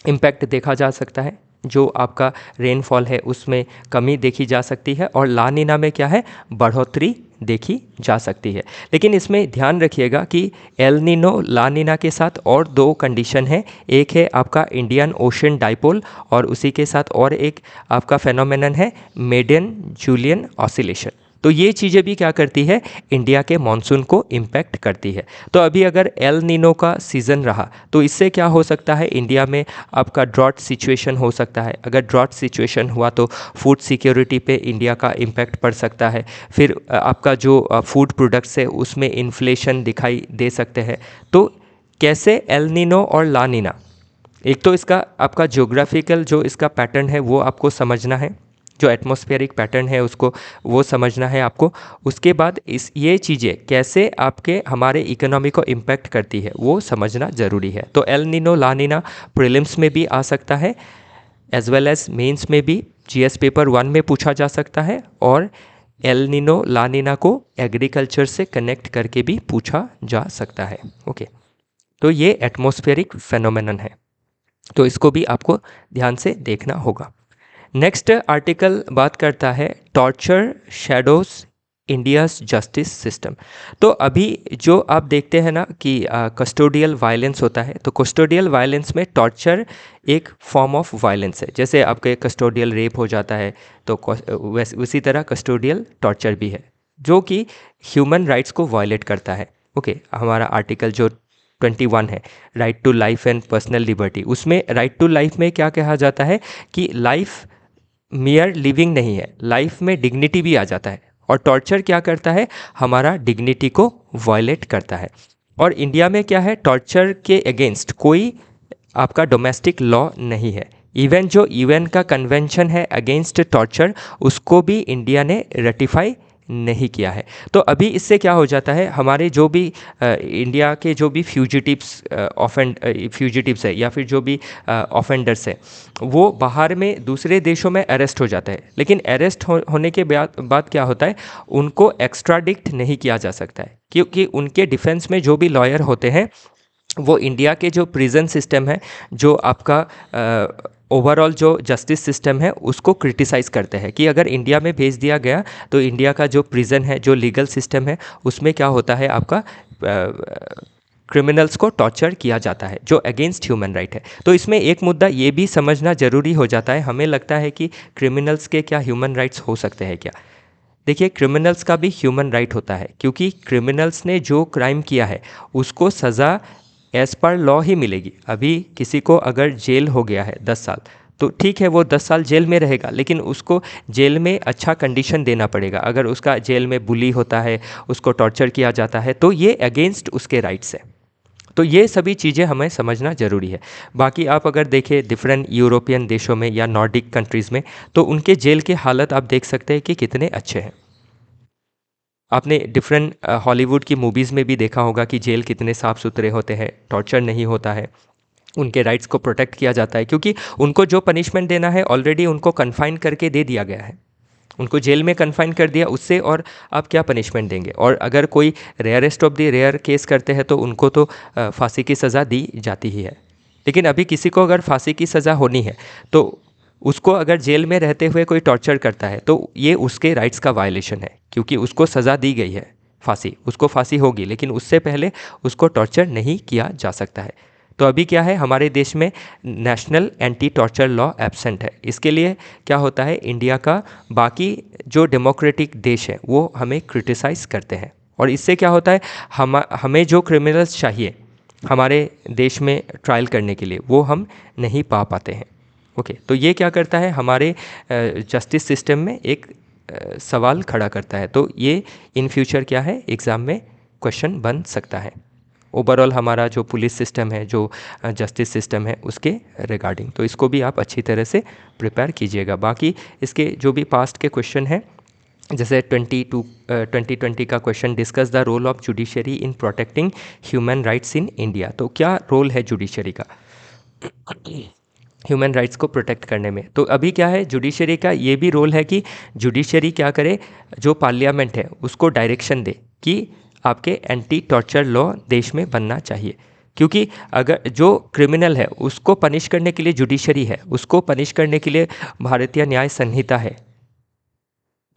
इम्पैक्ट देखा जा सकता है। जो आपका रेनफॉल है उसमें कमी देखी जा सकती है, और ला नीना में क्या है, बढ़ोतरी देखी जा सकती है। लेकिन इसमें ध्यान रखिएगा कि एल नीनो ला नीना के साथ और दो कंडीशन है। एक है आपका इंडियन ओशन डाइपोल, और उसी के साथ और एक आपका फेनोमेनन है मेडियन जूलियन ऑसिलेशन। तो ये चीज़ें भी क्या करती है, इंडिया के मानसून को इम्पैक्ट करती है। तो अभी अगर एल नीनो का सीज़न रहा तो इससे क्या हो सकता है, इंडिया में आपका ड्रॉट सिचुएशन हो सकता है। अगर ड्रॉट सिचुएशन हुआ तो फूड सिक्योरिटी पे इंडिया का इम्पैक्ट पड़ सकता है। फिर आपका जो फूड प्रोडक्ट्स है उसमें इन्फ्लेशन दिखाई दे सकते हैं। तो कैसे एल नीनो और ला नीना, एक तो इसका आपका ज्योग्राफिकल जो इसका पैटर्न है वो आपको समझना है, जो एटमॉस्फेरिक पैटर्न है उसको वो समझना है आपको। उसके बाद ये चीज़ें कैसे आपके हमारे इकोनॉमी को इम्पैक्ट करती है वो समझना ज़रूरी है। तो एल नीनो ला नीना प्रीलिम्स में भी आ सकता है, एज वेल एज मेंस में भी जीएस पेपर 1 में पूछा जा सकता है, और एल नीनो ला नीना को एग्रीकल्चर से कनेक्ट करके भी पूछा जा सकता है। ओके, तो ये एटमॉस्फेरिक फेनोमेनन है, तो इसको भी आपको ध्यान से देखना होगा। नेक्स्ट आर्टिकल बात करता है torture shadows India's justice system. तो अभी जो आप देखते हैं ना कि कस्टोडियल वायलेंस होता है, तो कस्टोडियल वायलेंस में टॉर्चर एक फॉर्म ऑफ वायलेंस है। जैसे आपके कस्टोडियल रेप हो जाता है तो उसी तरह कस्टोडियल टॉर्चर भी है जो कि ह्यूमन राइट्स को वायलेट करता है। ओके, हमारा आर्टिकल जो 21 है, right to life and personal liberty, उसमें राइट टू लाइफ में क्या कहा जाता है कि लाइफ मियर लिविंग नहीं है, लाइफ में डिग्निटी भी आ जाता है। और टॉर्चर क्या करता है, हमारा डिग्निटी को वायलेट करता है। और इंडिया में क्या है, टॉर्चर के अगेंस्ट कोई आपका डोमेस्टिक लॉ नहीं है। इवन जो यूएन का कन्वेंशन है अगेंस्ट टॉर्चर, उसको भी इंडिया ने रेटिफाई नहीं किया है। तो अभी इससे क्या हो जाता है, हमारे जो भी इंडिया के जो भी फ्यूजिटिव्स है या फिर जो भी ऑफेंडर्स है वो बाहर में दूसरे देशों में अरेस्ट हो जाता है। लेकिन अरेस्ट होने के बाद क्या होता है, उनको एक्स्ट्राडिक्ट नहीं किया जा सकता है, क्योंकि उनके डिफेंस में जो भी लॉयर होते हैं वो इंडिया के जो प्रिजन सिस्टम है, जो आपका ओवरऑल जो जस्टिस सिस्टम है उसको क्रिटिसाइज़ करते हैं कि अगर इंडिया में भेज दिया गया तो इंडिया का जो प्रिजन है, जो लीगल सिस्टम है, उसमें क्या होता है, आपका क्रिमिनल्स को टॉर्चर किया जाता है जो अगेंस्ट ह्यूमन राइट है। तो इसमें एक मुद्दा ये भी समझना ज़रूरी हो जाता है, हमें लगता है कि क्रिमिनल्स के क्या ह्यूमन राइट्स हो सकते हैं क्या। देखिए, क्रिमिनल्स का भी ह्यूमन राइट होता है, क्योंकि क्रिमिनल्स ने जो क्राइम किया है उसको सज़ा एज़ पर लॉ ही मिलेगी। अभी किसी को अगर जेल हो गया है 10 साल, तो ठीक है वो 10 साल जेल में रहेगा, लेकिन उसको जेल में अच्छा कंडीशन देना पड़ेगा। अगर उसका जेल में बुली होता है, उसको टॉर्चर किया जाता है, तो ये अगेंस्ट उसके राइट्स है। तो ये सभी चीज़ें हमें समझना ज़रूरी है। बाकी आप अगर देखें डिफरेंट यूरोपियन देशों में या नॉर्डिक कंट्रीज़ में, तो उनके जेल के हालत आप देख सकते हैं कि कितने अच्छे हैं। आपने डिफरेंट हॉलीवुड की मूवीज़ में भी देखा होगा कि जेल कितने साफ़ सुथरे होते हैं, टॉर्चर नहीं होता है, उनके राइट्स को प्रोटेक्ट किया जाता है, क्योंकि उनको जो पनिशमेंट देना है ऑलरेडी उनको कन्फाइन करके दे दिया गया है। उनको जेल में कन्फाइन कर दिया, उससे और आप क्या पनिशमेंट देंगे। और अगर कोई rarest of the rare case करते हैं तो उनको तो फांसी की सज़ा दी जाती ही है। लेकिन अभी किसी को अगर फांसी की सज़ा होनी है तो उसको अगर जेल में रहते हुए कोई टॉर्चर करता है तो ये उसके राइट्स का वायलेशन है, क्योंकि उसको सज़ा दी गई है फांसी, उसको फांसी होगी, लेकिन उससे पहले उसको टॉर्चर नहीं किया जा सकता है। तो अभी क्या है, हमारे देश में national anti torture law absent है। इसके लिए क्या होता है, इंडिया का बाकी जो डेमोक्रेटिक देश है वो हमें क्रिटिसाइज़ करते हैं, और इससे क्या होता है, हमें जो क्रिमिनल्स चाहिए हमारे देश में ट्रायल करने के लिए वो हम नहीं पा पाते हैं। ओके, तो ये क्या करता है, हमारे जस्टिस सिस्टम में एक सवाल खड़ा करता है। तो ये इन फ्यूचर क्या है, एग्ज़ाम में क्वेश्चन बन सकता है। ओवरऑल हमारा जो पुलिस सिस्टम है, जो जस्टिस सिस्टम है, उसके रिगार्डिंग, तो इसको भी आप अच्छी तरह से प्रिपेयर कीजिएगा। बाकी इसके जो भी पास्ट के क्वेश्चन हैं, जैसे 2020 का question, discuss the role of judiciary in protecting human rights in India. तो क्या रोल है जुडिशरी का ह्यूमन राइट्स को प्रोटेक्ट करने में। तो अभी क्या है, जुडिशरी का ये भी रोल है कि जुडिशरी क्या करे, जो पार्लियामेंट है उसको डायरेक्शन दे कि आपके एंटी टॉर्चर लॉ देश में बनना चाहिए, क्योंकि अगर जो क्रिमिनल है उसको पनिश करने के लिए जुडिशरी है, उसको पनिश करने के लिए भारतीय न्याय संहिता है,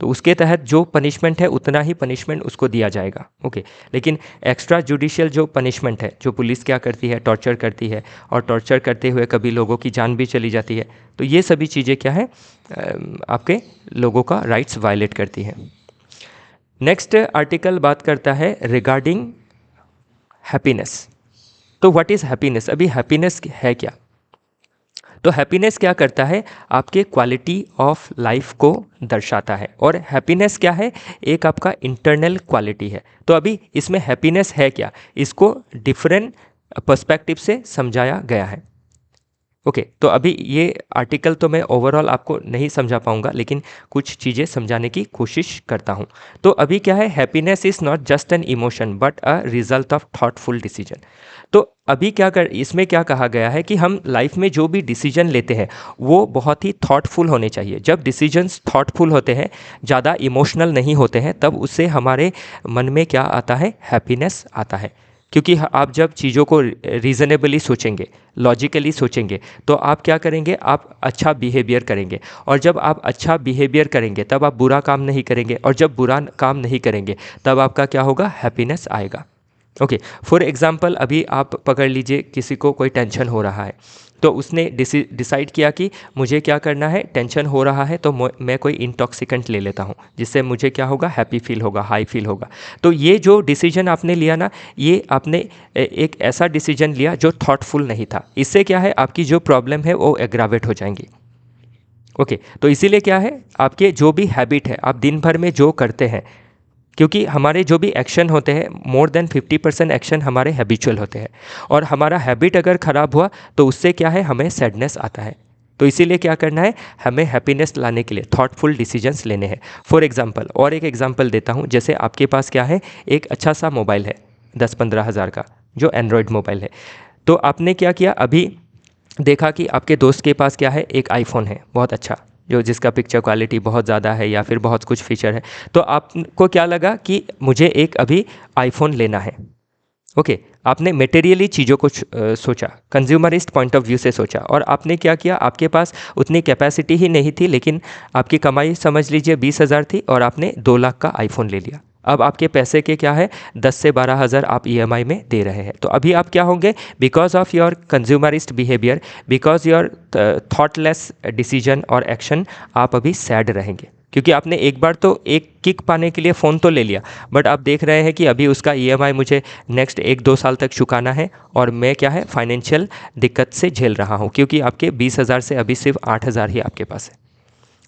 तो उसके तहत जो पनिशमेंट है उतना ही पनिशमेंट उसको दिया जाएगा। ओके, लेकिन एक्स्ट्रा जुडिशियल जो पनिशमेंट है, जो पुलिस क्या करती है, टॉर्चर करती है, और टॉर्चर करते हुए कभी लोगों की जान भी चली जाती है, तो ये सभी चीज़ें क्या है, आपके लोगों का राइट्स वायलेट करती है। नेक्स्ट आर्टिकल बात करता है रिगार्डिंग हैप्पीनेस। तो व्हाट इज़ हैप्पीनेस? अभी हैप्पीनेस है क्या? तो हैप्पीनेस क्या करता है, आपके क्वालिटी ऑफ लाइफ को दर्शाता है। और हैप्पीनेस क्या है, एक आपका इंटरनल क्वालिटी है। तो अभी इसमें हैप्पीनेस है क्या, इसको डिफरेंट पर्सपेक्टिव से समझाया गया है। ओके, तो अभी ये आर्टिकल तो मैं ओवरऑल आपको नहीं समझा पाऊंगा, लेकिन कुछ चीज़ें समझाने की कोशिश करता हूँ। तो अभी क्या है, happiness is not just an emotion but a result of thoughtful decision. तो अभी इसमें क्या कहा गया है कि हम लाइफ में जो भी डिसीजन लेते हैं वो बहुत ही थॉटफुल होने चाहिए। जब डिसीजंस थॉटफुल होते हैं, ज़्यादा इमोशनल नहीं होते हैं, तब उससे हमारे मन में क्या आता है, हैप्पीनेस आता है। क्योंकि आप जब चीज़ों को रीज़नेबली सोचेंगे, लॉजिकली सोचेंगे, तो आप क्या करेंगे, आप अच्छा बिहेवियर करेंगे। और जब आप अच्छा बिहेवियर करेंगे तब आप बुरा काम नहीं करेंगे, और जब बुरा काम नहीं करेंगे तब आपका क्या होगा, हैप्पीनेस आएगा। ओके, फॉर एग्जांपल अभी आप पकड़ लीजिए, किसी को कोई टेंशन हो रहा है, तो उसने डिसाइड किया कि मुझे क्या करना है, टेंशन हो रहा है तो मैं कोई इंटॉक्सिकेंट ले लेता हूँ, जिससे मुझे क्या होगा, हैप्पी फील होगा, हाई फील होगा। तो ये जो डिसीजन आपने लिया ना, ये आपने एक ऐसा डिसीजन लिया जो थॉटफुल नहीं था। इससे क्या है, आपकी जो प्रॉब्लम है वो एग्रावेट हो जाएंगी। ओके, तो इसीलिए क्या है, आपके जो भी हैबिट है, आप दिन भर में जो करते हैं, क्योंकि हमारे जो भी एक्शन होते हैं, मोर देन 50% एक्शन हमारे हैबिचुअल होते हैं, और हमारा हैबिट अगर ख़राब हुआ तो उससे क्या है, हमें सैडनेस आता है। तो इसीलिए क्या करना है, हमें हैप्पीनेस लाने के लिए थॉटफुल डिसीजंस लेने हैं। फॉर एग्जांपल, और एक एग्जांपल देता हूँ, जैसे आपके पास क्या है, एक अच्छा सा मोबाइल है 10-15 हज़ार का, जो एंड्रॉयड मोबाइल है। तो आपने क्या किया, अभी देखा कि आपके दोस्त के पास क्या है, एक आईफोन है बहुत अच्छा, जो जिसका पिक्चर क्वालिटी बहुत ज़्यादा है या फिर बहुत कुछ फीचर है। तो आपको क्या लगा कि मुझे एक अभी आईफोन लेना है। ओके, आपने मटेरियली चीज़ों को सोचा, कंज्यूमरिस्ट पॉइंट ऑफ व्यू से सोचा, और आपने क्या किया, आपके पास उतनी कैपेसिटी ही नहीं थी, लेकिन आपकी कमाई समझ लीजिए 20,000 थी, और आपने 2 लाख का आईफोन ले लिया। अब आपके पैसे के क्या है, 10 से 12,000 आप ईएमआई में दे रहे हैं। तो अभी आप क्या होंगे, because of your consumerist behaviour, because your thoughtless decision और एक्शन, आप अभी सैड रहेंगे। क्योंकि आपने एक बार तो एक किक पाने के लिए फ़ोन तो ले लिया, बट आप देख रहे हैं कि अभी उसका ईएमआई मुझे नेक्स्ट 1-2 साल तक चुकाना है, और मैं क्या है, फाइनेंशियल दिक्कत से झेल रहा हूँ, क्योंकि आपके 20,000 से अभी सिर्फ 8,000 ही आपके पास है।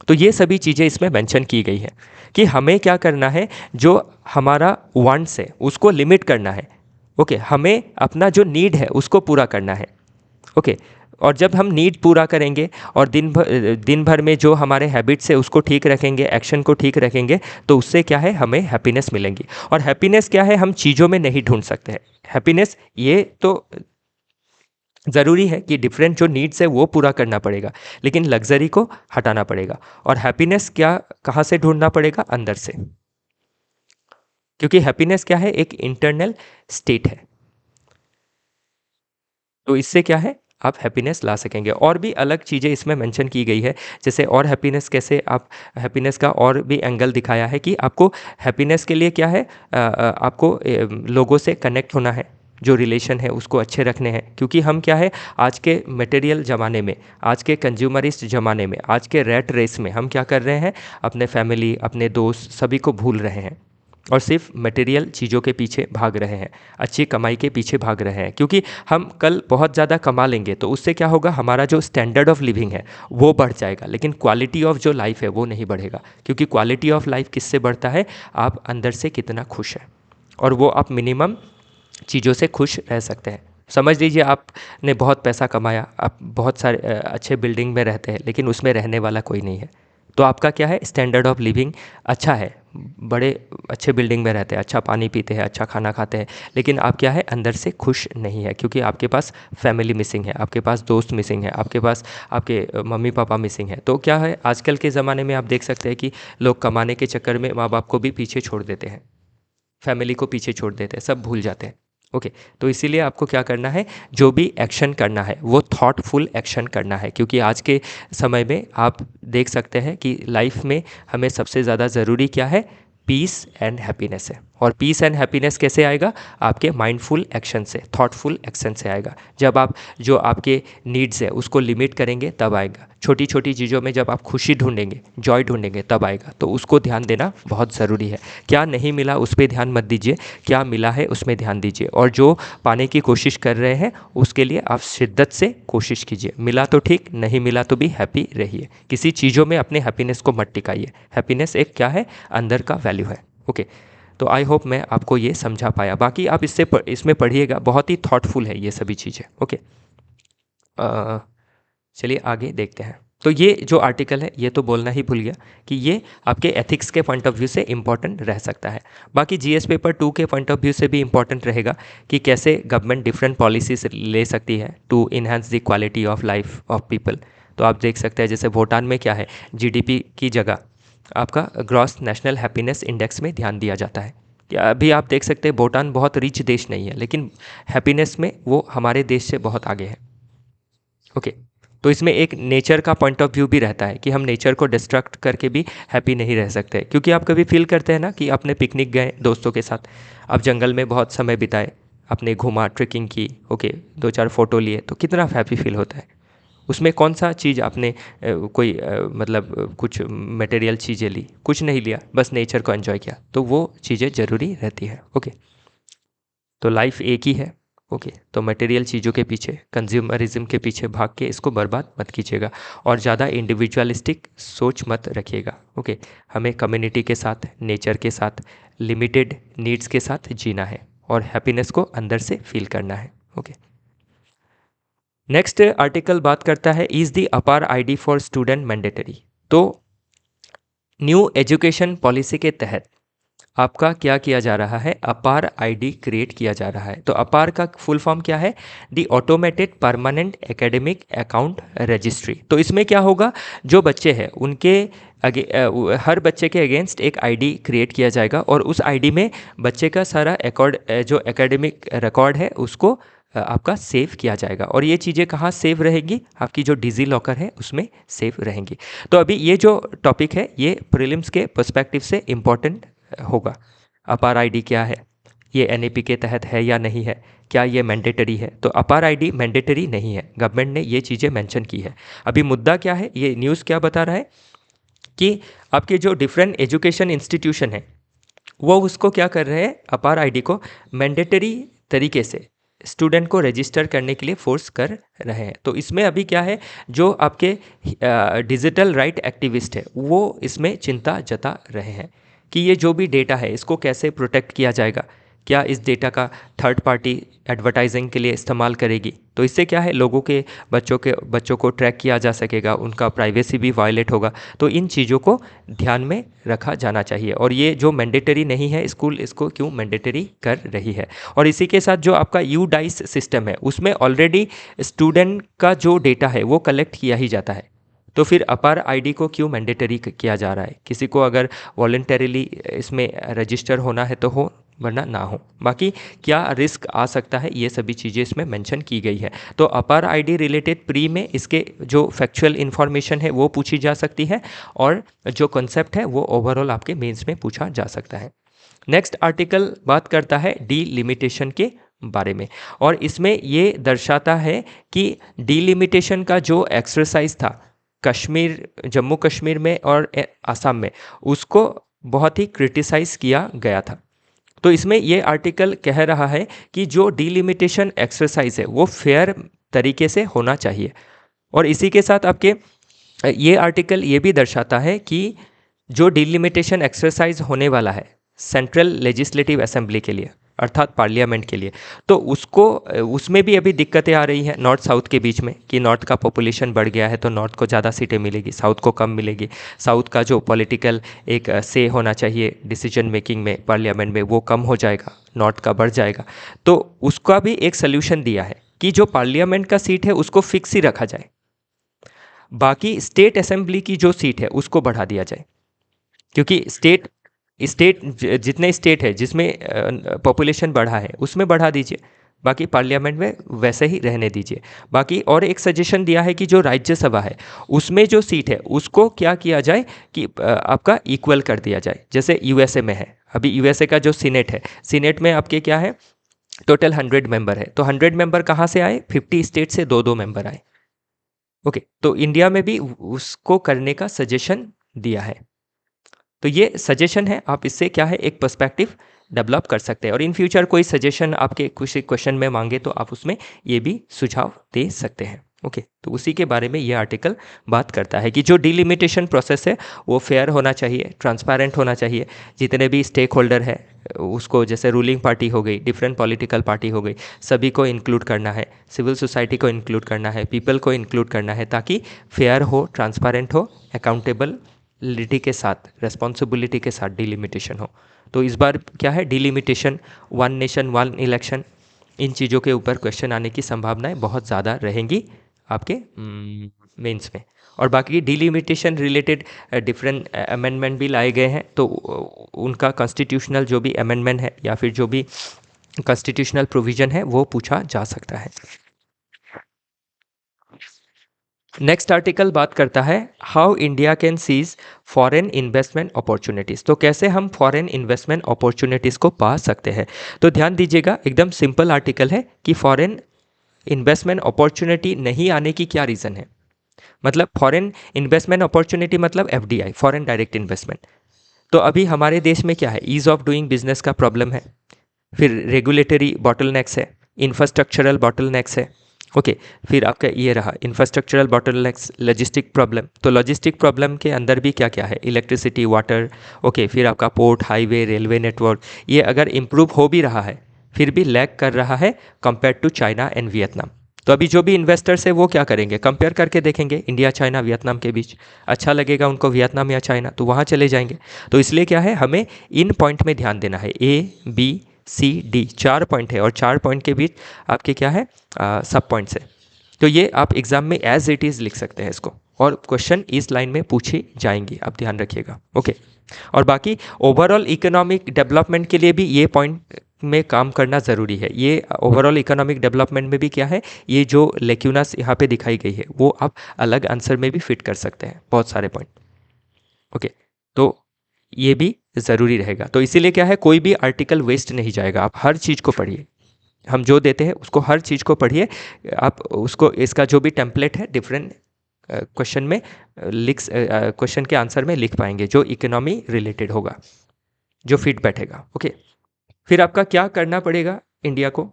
तो ये सभी चीज़ें इसमें मेंशन की गई है कि हमें क्या करना है, जो हमारा वांट्स है उसको लिमिट करना है। ओके, हमें अपना जो नीड है उसको पूरा करना है। ओके, और जब हम नीड पूरा करेंगे और दिन भर में जो हमारे हैबिट्स है उसको ठीक रखेंगे, एक्शन को ठीक रखेंगे, तो उससे क्या है, हमें हैप्पीनेस मिलेंगी। और हैप्पीनेस क्या है, हम चीज़ों में नहीं ढूंढ सकते हैं हैप्पीनेस। ये तो ज़रूरी है कि डिफरेंट जो नीड्स है वो पूरा करना पड़ेगा, लेकिन लग्जरी को हटाना पड़ेगा। और हैप्पीनेस क्या, कहाँ से ढूंढना पड़ेगा, अंदर से। क्योंकि हैप्पीनेस क्या है, एक इंटरनल स्टेट है। तो इससे क्या है, आप हैप्पीनेस ला सकेंगे। और भी अलग चीज़ें इसमें मेंशन की गई है, जैसे और हैप्पीनेस कैसे, आप हैप्पीनेस का और भी एंगल दिखाया है कि आपको हैप्पीनेस के लिए क्या है, आपको लोगों से कनेक्ट होना है, जो रिलेशन है उसको अच्छे रखने हैं। क्योंकि हम क्या है, आज के मटेरियल ज़माने में, आज के कंज्यूमरिस्ट ज़माने में, आज के रैट रेस में हम क्या कर रहे हैं, अपने फैमिली, अपने दोस्त सभी को भूल रहे हैं, और सिर्फ मटेरियल चीज़ों के पीछे भाग रहे हैं, अच्छी कमाई के पीछे भाग रहे हैं। क्योंकि हम कल बहुत ज़्यादा कमा लेंगे तो उससे क्या होगा, हमारा जो स्टैंडर्ड ऑफ लिविंग है वो बढ़ जाएगा, लेकिन क्वालिटी ऑफ जो लाइफ है वो नहीं बढ़ेगा। क्योंकि क्वालिटी ऑफ लाइफ किससे बढ़ता है, आप अंदर से कितना खुश हैं, और वो आप मिनिमम चीज़ों से खुश रह सकते हैं। समझ लीजिए आपने बहुत पैसा कमाया, आप बहुत सारे अच्छे बिल्डिंग में रहते हैं, लेकिन उसमें रहने वाला कोई नहीं है, तो आपका क्या है, स्टैंडर्ड ऑफ लिविंग अच्छा है, बड़े अच्छे बिल्डिंग में रहते हैं, अच्छा पानी पीते हैं, अच्छा खाना खाते हैं, लेकिन आप क्या है, अंदर से खुश नहीं है। क्योंकि आपके पास फैमिली मिसिंग है, आपके पास दोस्त मिसिंग है, आपके पास आपके मम्मी पापा मिसिंग है। तो क्या है, आजकल के ज़माने में आप देख सकते हैं कि लोग कमाने के चक्कर में माँ बाप को भी पीछे छोड़ देते हैं, फैमिली को पीछे छोड़ देते हैं, सब भूल जाते हैं। ओके तो इसीलिए आपको क्या करना है, जो भी एक्शन करना है वो थॉटफुल एक्शन करना है, क्योंकि आज के समय में आप देख सकते हैं कि लाइफ में हमें सबसे ज़्यादा ज़रूरी क्या है, पीस एंड हैप्पीनेस है। और पीस एंड हैप्पीनेस कैसे आएगा, आपके माइंडफुल एक्शन से, थॉटफुल एक्शन से आएगा। जब आप जो आपके नीड्स है उसको लिमिट करेंगे तब आएगा। छोटी छोटी चीज़ों में जब आप खुशी ढूंढेंगे, जॉय ढूंढेंगे तब आएगा। तो उसको ध्यान देना बहुत ज़रूरी है। क्या नहीं मिला उस पर ध्यान मत दीजिए, क्या मिला है उसमें ध्यान दीजिए। और जो पाने की कोशिश कर रहे हैं उसके लिए आप शिद्दत से कोशिश कीजिए। मिला तो ठीक, नहीं मिला तो भी हैप्पी रहिए। किसी चीज़ों में अपने हैप्पीनेस को मत टिकाइए। हैप्पीनेस एक क्या है, अंदर का वैल्यू है। ओके तो आई होप मैं आपको ये समझा पाया। बाकी आप इसमें पढ़िएगा, बहुत ही थॉटफुल है ये सभी चीज़ें। ओके चलिए आगे देखते हैं। तो ये जो आर्टिकल है ये तो बोलना ही भूल गया कि ये आपके एथिक्स के पॉइंट ऑफ व्यू से इम्पॉर्टेंट रह सकता है। बाकी जीएस पेपर 2 के पॉइंट ऑफ व्यू से भी इम्पॉर्टेंट रहेगा कि कैसे गवर्नमेंट डिफरेंट पॉलिसीज ले सकती है to enhance the quality of life of people. तो आप देख सकते हैं जैसे भूटान में क्या है, जीडीपी की जगह आपका ग्रॉस नेशनल हैप्पीनेस इंडेक्स में ध्यान दिया जाता है। क्या अभी आप देख सकते हैं भूटान बहुत रिच देश नहीं है, लेकिन हैप्पीनेस में वो हमारे देश से बहुत आगे है। ओके तो इसमें एक नेचर का पॉइंट ऑफ व्यू भी रहता है कि हम नेचर को डिस्ट्रक्ट करके भी हैप्पी नहीं रह सकते। क्योंकि आप कभी फील करते हैं ना कि आपने पिकनिक गए दोस्तों के साथ, आप जंगल में बहुत समय बिताए, आपने घूमा, ट्रेकिंग की, ओके 2-4 फ़ोटो लिए, तो कितना हैप्पी फील होता है। उसमें कौन सा चीज़ आपने कोई मतलब कुछ मटेरियल चीज़ें ली, कुछ नहीं लिया, बस नेचर को एंजॉय किया, तो वो चीज़ें ज़रूरी रहती है। ओके तो लाइफ एक ही है। ओके तो मटेरियल चीज़ों के पीछे, कंज्यूमरिज्म के पीछे भाग के इसको बर्बाद मत कीजिएगा और ज़्यादा इंडिविजुअलिस्टिक सोच मत रखिएगा। ओके हमें कम्युनिटी के साथ, नेचर के साथ, लिमिटेड नीड्स के साथ जीना है और हैप्पीनेस को अंदर से फील करना है। ओके नेक्स्ट आर्टिकल बात करता है, इज़ द अपार आईडी फॉर स्टूडेंट मैंडेटरी। तो न्यू एजुकेशन पॉलिसी के तहत आपका क्या किया जा रहा है, अपार आईडी क्रिएट किया जा रहा है। तो अपार का फुल फॉर्म क्या है, the automated permanent academic account registry. तो इसमें क्या होगा, जो बच्चे हैं उनके हर बच्चे के अगेंस्ट एक आईडी क्रिएट किया जाएगा और उस आईडी में बच्चे का सारा जो एकेडमिक रिकॉर्ड है उसको आपका सेव किया जाएगा। और ये चीज़ें कहाँ सेव रहेंगी, आपकी जो डिजी लॉकर है उसमें सेव रहेंगी। तो अभी ये जो टॉपिक है ये प्रीलिम्स के पर्सपेक्टिव से इम्पॉर्टेंट होगा। अपार आईडी क्या है, ये एनईपी के तहत है या नहीं है, क्या ये मैंडेटरी है। तो अपार आईडी मैंडेटरी नहीं है, गवर्नमेंट ने ये चीज़ें मेंशन की है। अभी मुद्दा क्या है, ये न्यूज़ क्या बता रहा है कि आपके जो डिफरेंट एजुकेशन इंस्टीट्यूशन है वो उसको क्या कर रहे हैं, अपार आईडी को मैंडेटरी तरीके से स्टूडेंट को रजिस्टर करने के लिए फोर्स कर रहे हैं। तो इसमें अभी क्या है, जो आपके डिजिटल राइट एक्टिविस्ट है वो इसमें चिंता जता रहे हैं कि ये जो भी डेटा है इसको कैसे प्रोटेक्ट किया जाएगा, क्या इस डेटा का थर्ड पार्टी एडवर्टाइजिंग के लिए इस्तेमाल करेगी। तो इससे क्या है, लोगों के बच्चों को ट्रैक किया जा सकेगा, उनका प्राइवेसी भी वायलेट होगा। तो इन चीज़ों को ध्यान में रखा जाना चाहिए। और ये जो मैंडेटरी नहीं है, स्कूल इसको क्यों मैंडेटरी कर रही है। और इसी के साथ जो आपका यूडाइस सिस्टम है उसमें ऑलरेडी स्टूडेंट का जो डेटा है वो कलेक्ट किया ही जाता है। तो फिर अपार आईडी को क्यों मैंडेटरी किया जा रहा है। किसी को अगर वॉलंटरीली इसमें रजिस्टर होना है तो हो, वरना ना हो। बाकी क्या रिस्क आ सकता है ये सभी चीज़ें इसमें मेंशन की गई है। तो अपार आईडी रिलेटेड प्री में इसके जो फैक्चुअल इन्फॉर्मेशन है वो पूछी जा सकती है और जो कॉन्सेप्ट है वो ओवरऑल आपके मेंस में पूछा जा सकता है। नेक्स्ट आर्टिकल बात करता है डीलिमिटेशन के बारे में और इसमें ये दर्शाता है कि डीलिमिटेशन का जो एक्सरसाइज था कश्मीर, जम्मू कश्मीर में और असम में, उसको बहुत ही क्रिटिसाइज़ किया गया था। तो इसमें ये आर्टिकल कह रहा है कि जो डीलिमिटेशन एक्सरसाइज है वो फेयर तरीके से होना चाहिए। और इसी के साथ आपके ये आर्टिकल ये भी दर्शाता है कि जो डीलिमिटेशन एक्सरसाइज होने वाला है सेंट्रल लेजिस्लेटिव असेंबली के लिए अर्थात पार्लियामेंट के लिए, तो उसमें भी अभी दिक्कतें आ रही हैं नॉर्थ साउथ के बीच में कि नॉर्थ का पॉपुलेशन बढ़ गया है तो नॉर्थ को ज़्यादा सीटें मिलेगी, साउथ को कम मिलेगी। साउथ का जो पॉलिटिकल एक से होना चाहिए डिसीजन मेकिंग में पार्लियामेंट में वो कम हो जाएगा, नॉर्थ का बढ़ जाएगा। तो उसका भी एक सल्यूशन दिया है कि जो पार्लियामेंट का सीट है उसको फिक्स ही रखा जाए, बाकी स्टेट असेंबली की जो सीट है उसको बढ़ा दिया जाए। क्योंकि स्टेट स्टेट जितने स्टेट है जिसमें पॉपुलेशन बढ़ा है उसमें बढ़ा दीजिए, बाकी पार्लियामेंट में वैसे ही रहने दीजिए। बाकी और एक सजेशन दिया है कि जो राज्यसभा है उसमें जो सीट है उसको क्या किया जाए कि आपका इक्वल कर दिया जाए, जैसे यूएसए में है। अभी यूएसए का जो सीनेट है, सीनेट में आपके क्या है, टोटल 100 मेंबर है, तो 100 मेंबर कहाँ से आए, 50 स्टेट से दो दो मेंबर आए। ओके, तो इंडिया में भी उसको करने का सजेशन दिया है। तो ये सजेशन है, आप इससे क्या है एक पर्सपेक्टिव डेवलप कर सकते हैं, और इन फ्यूचर कोई सजेशन आपके कुछ क्वेश्चन में मांगे तो आप उसमें ये भी सुझाव दे सकते हैं। ओके, तो उसी के बारे में ये आर्टिकल बात करता है कि जो डिलिमिटेशन प्रोसेस है वो फेयर होना चाहिए, ट्रांसपेरेंट होना चाहिए। जितने भी स्टेक होल्डर है उसको, जैसे रूलिंग पार्टी हो गई, डिफरेंट पॉलिटिकल पार्टी हो गई, सभी को इंक्लूड करना है, सिविल सोसाइटी को इंक्लूड करना है, पीपल को इंक्लूड करना है, ताकि फेयर हो, ट्रांसपेरेंट हो, अकाउंटेबिलिटी के साथ, रेस्पॉन्सिबिलिटी के साथ डिलिमिटेशन हो। तो इस बार क्या है, delimitation, one nation one election, इन चीज़ों के ऊपर क्वेश्चन आने की संभावनाएं बहुत ज़्यादा रहेंगी आपके मेंस में। और बाकी डिलिमिटेशन रिलेटेड डिफरेंट अमेंडमेंट भी लाए गए हैं, तो उनका कॉन्स्टिट्यूशनल जो भी अमेंडमेंट है या फिर जो भी कॉन्स्टिट्यूशनल प्रोविज़न है वो पूछा जा सकता है। नेक्स्ट आर्टिकल बात करता है how India can seize foreign investment opportunities. तो कैसे हम फॉरेन इन्वेस्टमेंट अपॉर्चुनिटीज़ को पा सकते हैं। तो ध्यान दीजिएगा, एकदम सिंपल आर्टिकल है कि फॉरेन इन्वेस्टमेंट अपॉर्चुनिटी नहीं आने की क्या रीज़न है। मतलब फॉरेन इन्वेस्टमेंट अपॉर्चुनिटी मतलब एफडीआई, फॉरेन डायरेक्ट इन्वेस्टमेंट। तो अभी हमारे देश में क्या है, ईज़ ऑफ डूइंग बिजनेस का प्रॉब्लम है, फिर रेगुलेटरी बॉटलनेक्स है, इंफ्रास्ट्रक्चरल बॉटलनेक्स है। ओके, फिर आपका ये रहा इंफ्रास्ट्रक्चरल बॉटलनेक्स, लॉजिस्टिक प्रॉब्लम। तो लॉजिस्टिक प्रॉब्लम के अंदर भी क्या क्या है, इलेक्ट्रिसिटी, वाटर। ओके, फिर आपका पोर्ट, हाईवे, रेलवे नेटवर्क, ये अगर इम्प्रूव हो भी रहा है फिर भी लैग कर रहा है compare to China and Vietnam. तो अभी जो भी इन्वेस्टर्स है वो क्या करेंगे, कंपेयर करके देखेंगे इंडिया, चाइना, वियतनाम के बीच। अच्छा लगेगा उनको वियतनाम या चाइना तो वहाँ चले जाएंगे। तो इसलिए क्या है, हमें इन पॉइंट में ध्यान देना है। ए, बी, सी, डी, 4 पॉइंट है, और 4 पॉइंट के बीच आपके क्या है, सब पॉइंट्स है। तो ये आप एग्जाम में एज इट इज़ लिख सकते हैं इसको, और क्वेश्चन इस लाइन में पूछी जाएंगी, आप ध्यान रखिएगा। ओके, और बाकी ओवरऑल इकोनॉमिक डेवलपमेंट के लिए भी ये पॉइंट में काम करना ज़रूरी है। ये ओवरऑल इकोनॉमिक डेवलपमेंट में भी क्या है, ये जो लेक्यूनास यहाँ पे दिखाई गई है वो आप अलग आंसर में भी फिट कर सकते हैं, बहुत सारे पॉइंट। ओके, तो ये भी ज़रूरी रहेगा। तो इसीलिए क्या है, कोई भी आर्टिकल वेस्ट नहीं जाएगा, आप हर चीज़ को पढ़िए। हम जो देते हैं उसको, हर चीज़ को पढ़िए, आप उसको, इसका जो भी टेम्पलेट है डिफरेंट क्वेश्चन में क्वेश्चन के आंसर में लिख पाएंगे, जो इकोनॉमी रिलेटेड होगा, जो फिट बैठेगा। ओके, फिर आपका क्या करना पड़ेगा इंडिया को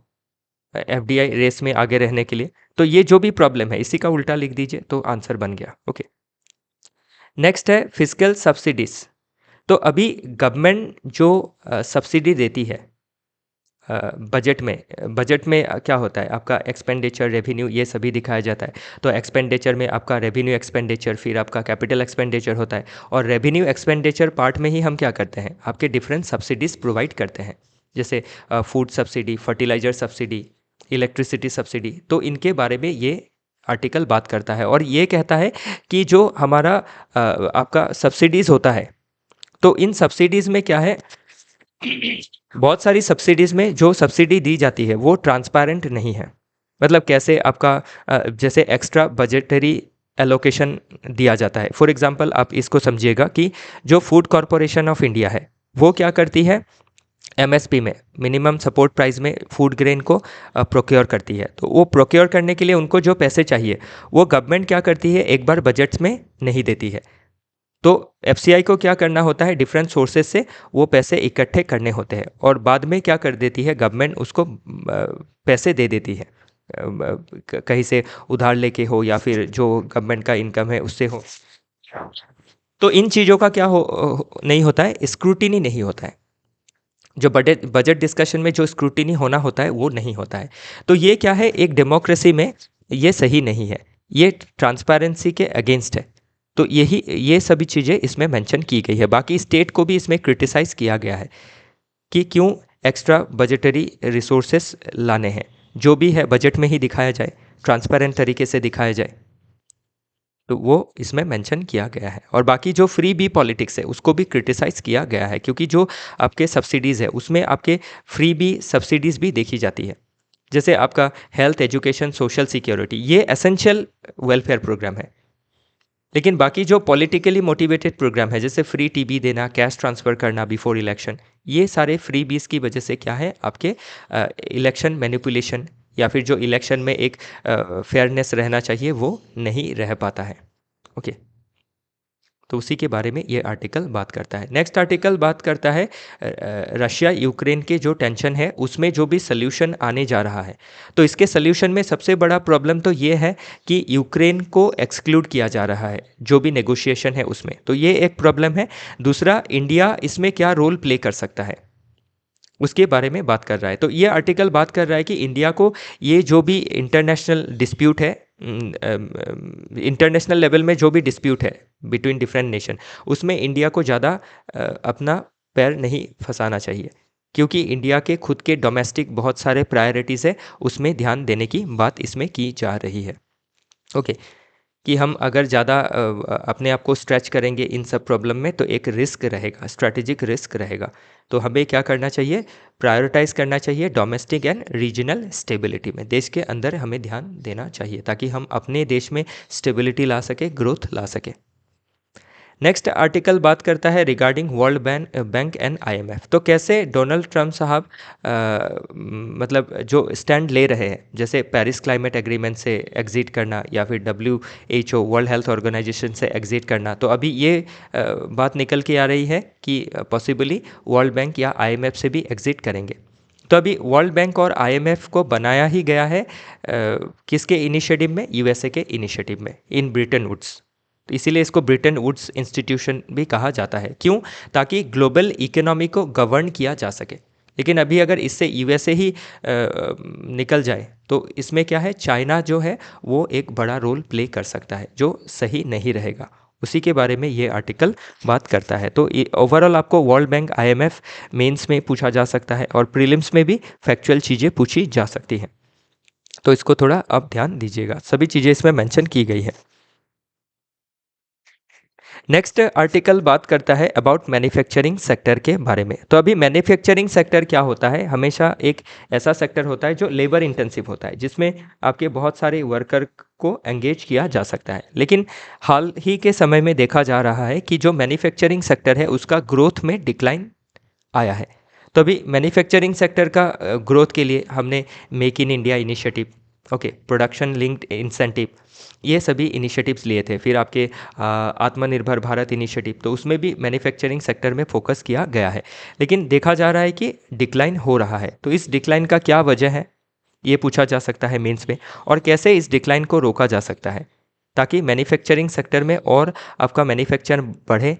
एफडीआई रेस में आगे रहने के लिए। तो ये जो भी प्रॉब्लम है इसी का उल्टा लिख दीजिए तो आंसर बन गया। ओके, नेक्स्ट है फिजिकल सब्सिडीज। तो अभी गवर्नमेंट जो सब्सिडी देती है बजट में क्या होता है, आपका एक्सपेंडिचर, रेवेन्यू, ये सभी दिखाया जाता है। तो एक्सपेंडिचर में आपका रेवेन्यू एक्सपेंडिचर, फिर आपका कैपिटल एक्सपेंडिचर होता है, और रेवेन्यू एक्सपेंडिचर पार्ट में ही हम क्या करते हैं, आपके डिफरेंट सब्सिडीज़ प्रोवाइड करते हैं, जैसे food subsidy, fertiliser subsidy, electricity subsidy. तो इनके बारे में ये आर्टिकल बात करता है, और ये कहता है कि जो हमारा आपका सब्सिडीज़ होता है, तो इन सब्सिडीज़ में क्या है, बहुत सारी सब्सिडीज़ में जो सब्सिडी दी जाती है वो ट्रांसपेरेंट नहीं है। मतलब कैसे, आपका जैसे एक्स्ट्रा बजटरी एलोकेशन दिया जाता है। फॉर एग्जांपल आप इसको समझिएगा कि जो फूड कॉरपोरेशन ऑफ इंडिया है वो क्या करती है, एमएसपी में, मिनिमम सपोर्ट प्राइस में फूड ग्रेन को प्रोक्योर करती है। तो वो प्रोक्योर करने के लिए उनको जो पैसे चाहिए वो गवर्नमेंट क्या करती है, एक बार बजट्स में नहीं देती है। तो एफसीआई को क्या करना होता है, डिफरेंट सोर्सेज से वो पैसे इकट्ठे करने होते हैं, और बाद में क्या कर देती है गवर्नमेंट, उसको पैसे दे देती है, कहीं से उधार लेके हो या फिर जो गवर्नमेंट का इनकम है उससे हो। तो इन चीज़ों का क्या नहीं होता है, स्क्रूटिनी नहीं होता है। जो बजट डिस्कशन में जो स्क्रूटिनी होना होता है वो नहीं होता है। तो ये क्या है, एक डेमोक्रेसी में ये सही नहीं है, ये ट्रांसपेरेंसी के अगेंस्ट है। तो ये सभी चीज़ें इसमें मेंशन की गई है। बाकी स्टेट को भी इसमें क्रिटिसाइज़ किया गया है कि क्यों एक्स्ट्रा बजटरी रिसोर्सेस लाने हैं, जो भी है बजट में ही दिखाया जाए, ट्रांसपेरेंट तरीके से दिखाया जाए। तो वो इसमें मेंशन किया गया है। और बाकी जो फ्री बी पॉलिटिक्स है उसको भी क्रिटिसाइज़ किया गया है, क्योंकि जो आपके सब्सिडीज़ है उसमें आपके फ्री बी सब्सिडीज़ भी देखी जाती है। जैसे आपका हेल्थ, एजुकेशन, सोशल सिक्योरिटी, ये एसेंशियल वेलफेयर प्रोग्राम है। लेकिन बाकी जो पॉलिटिकली मोटिवेटेड प्रोग्राम है, जैसे फ्री टीबी देना, कैश ट्रांसफ़र करना बिफोर इलेक्शन, ये सारे फ्री बीज की वजह से क्या है, आपके इलेक्शन मैनिपुलेशन या फिर जो इलेक्शन में एक फेयरनेस रहना चाहिए वो नहीं रह पाता है। ओके, तो उसी के बारे में ये आर्टिकल बात करता है। नेक्स्ट आर्टिकल बात करता है रशिया यूक्रेन के जो टेंशन है उसमें जो भी सल्यूशन आने जा रहा है। तो इसके सल्यूशन में सबसे बड़ा प्रॉब्लम तो ये है कि यूक्रेन को एक्सक्लूड किया जा रहा है जो भी नेगोशिएशन है उसमें, तो ये एक प्रॉब्लम है। दूसरा, इंडिया इसमें क्या रोल प्ले कर सकता है उसके बारे में बात कर रहा है। तो ये आर्टिकल बात कर रहा है कि इंडिया को ये जो भी इंटरनेशनल डिस्प्यूट है, इंटरनेशनल लेवल में जो भी डिस्प्यूट है बिटवीन डिफरेंट नेशन, उसमें इंडिया को ज़्यादा अपना पैर नहीं फंसाना चाहिए, क्योंकि इंडिया के खुद के डोमेस्टिक बहुत सारे प्रायोरिटीज़ है, उसमें ध्यान देने की बात इसमें की जा रही है। ओके, कि हम अगर ज़्यादा अपने आप को स्ट्रेच करेंगे इन सब प्रॉब्लम में तो एक रिस्क रहेगा, स्ट्रैटेजिक रिस्क रहेगा। तो हमें क्या करना चाहिए, प्रायोरिटाइज़ करना चाहिए डोमेस्टिक एंड रीजनल स्टेबिलिटी में, देश के अंदर हमें ध्यान देना चाहिए ताकि हम अपने देश में स्टेबिलिटी ला सके, ग्रोथ ला सके। नेक्स्ट आर्टिकल बात करता है regarding world bank and IMF. तो कैसे डोनाल्ड ट्रंप साहब मतलब जो स्टैंड ले रहे हैं, जैसे पेरिस क्लाइमेट एग्रीमेंट से एग्जिट करना या फिर WHO वर्ल्ड हेल्थ ऑर्गेनाइजेशन से एग्जिट करना, तो अभी ये बात निकल के आ रही है कि पॉसिबली वर्ल्ड बैंक या आईएमएफ से भी एग्जिट करेंगे। तो अभी वर्ल्ड बैंक और आईएमएफ को बनाया ही गया है किसके इनिशिएटिव में, यूएसए के इनिशिएटिव में, इन ब्रिटेन वुड्स। तो इसीलिए इसको ब्रिटेन वुड्स इंस्टीट्यूशन भी कहा जाता है। क्यों? ताकि ग्लोबल इकोनॉमी को गवर्न किया जा सके। लेकिन अभी अगर इससे यूएसए ही निकल जाए तो इसमें क्या है, चाइना जो है वो एक बड़ा रोल प्ले कर सकता है, जो सही नहीं रहेगा। उसी के बारे में ये आर्टिकल बात करता है। तो ओवरऑल आपको वर्ल्ड बैंक, आईएमएफ मेंस में पूछा जा सकता है और प्रीलिम्स में भी फैक्चुअल चीज़ें पूछी जा सकती हैं। तो इसको थोड़ा आप ध्यान दीजिएगा, सभी चीज़ें इसमें मेंशन की गई है। नेक्स्ट आर्टिकल बात करता है अबाउट मैन्युफैक्चरिंग सेक्टर के बारे में। तो अभी मैन्युफैक्चरिंग सेक्टर क्या होता है, हमेशा एक ऐसा सेक्टर होता है जो लेबर इंटेंसिव होता है, जिसमें आपके बहुत सारे वर्कर को एंगेज किया जा सकता है। लेकिन हाल ही के समय में देखा जा रहा है कि जो मैन्युफैक्चरिंग सेक्टर है उसका ग्रोथ में डिक्लाइन आया है। तो अभी मैन्युफैक्चरिंग सेक्टर का ग्रोथ के लिए हमने make in India initiative, okay, production linked incentive, ये सभी इनिशिएटिव्स लिए थे। फिर आपके आत्मनिर्भर भारत इनिशिएटिव, तो उसमें भी मैन्युफैक्चरिंग सेक्टर में फोकस किया गया है। लेकिन देखा जा रहा है कि डिक्लाइन हो रहा है। तो इस डिक्लाइन का क्या वजह है, ये पूछा जा सकता है मेंस में, और कैसे इस डिक्लाइन को रोका जा सकता है ताकि मैन्युफैक्चरिंग सेक्टर में और आपका मैन्युफैक्चर बढ़े,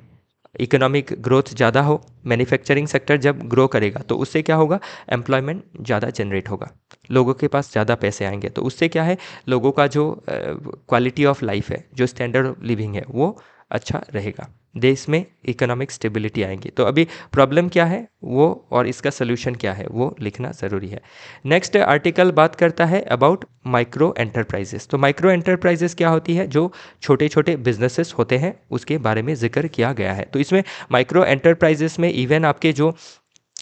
इकोनॉमिक ग्रोथ ज़्यादा हो। मैन्युफैक्चरिंग सेक्टर जब ग्रो करेगा तो उससे क्या होगा, एम्प्लॉयमेंट ज़्यादा जनरेट होगा, लोगों के पास ज़्यादा पैसे आएंगे। तो उससे क्या है, लोगों का जो क्वालिटी ऑफ लाइफ है, जो स्टैंडर्ड ऑफ लिविंग है, वो अच्छा रहेगा, देश में इकोनॉमिक स्टेबिलिटी आएंगी। तो अभी प्रॉब्लम क्या है वो और इसका सलूशन क्या है वो लिखना ज़रूरी है। नेक्स्ट आर्टिकल बात करता है अबाउट माइक्रो एंटरप्राइजेस। तो माइक्रो एंटरप्राइजेस क्या होती है, जो छोटे छोटे बिजनेसेस होते हैं उसके बारे में जिक्र किया गया है। तो इसमें माइक्रो एंटरप्राइजेस में इवन आपके जो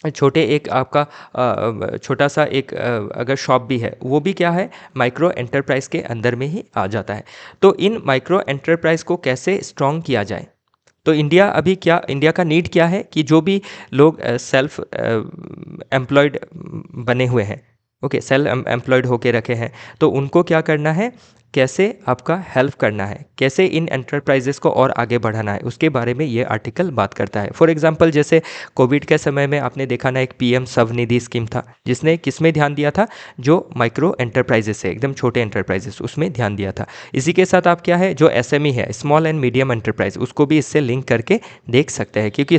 छोटे एक आपका छोटा सा एक अगर शॉप भी है, वो भी क्या है, माइक्रो एंटरप्राइज के अंदर में ही आ जाता है। तो इन माइक्रो एंटरप्राइज को कैसे स्ट्रॉन्ग किया जाए, तो इंडिया का नीड क्या है कि जो भी लोग सेल्फ एम्प्लॉयड बने हुए हैं, ओके, सेल्फ एम्प्लॉयड होके रखे हैं, तो उनको क्या करना है, कैसे आपका हेल्प करना है, कैसे इन एंटरप्राइजेस को और आगे बढ़ाना है, उसके बारे में ये आर्टिकल बात करता है। फॉर एग्जांपल, जैसे कोविड के समय में आपने देखा ना, एक PM स्वनिधि स्कीम था, जिसने किस में ध्यान दिया था, जो माइक्रो एंटरप्राइजेस है, एकदम छोटे एंटरप्राइजेस, उसमें ध्यान दिया था। इसी के साथ आप क्या है, जो SME है, स्मॉल एंड मीडियम एंटरप्राइज, उसको भी इससे लिंक करके देख सकते हैं, क्योंकि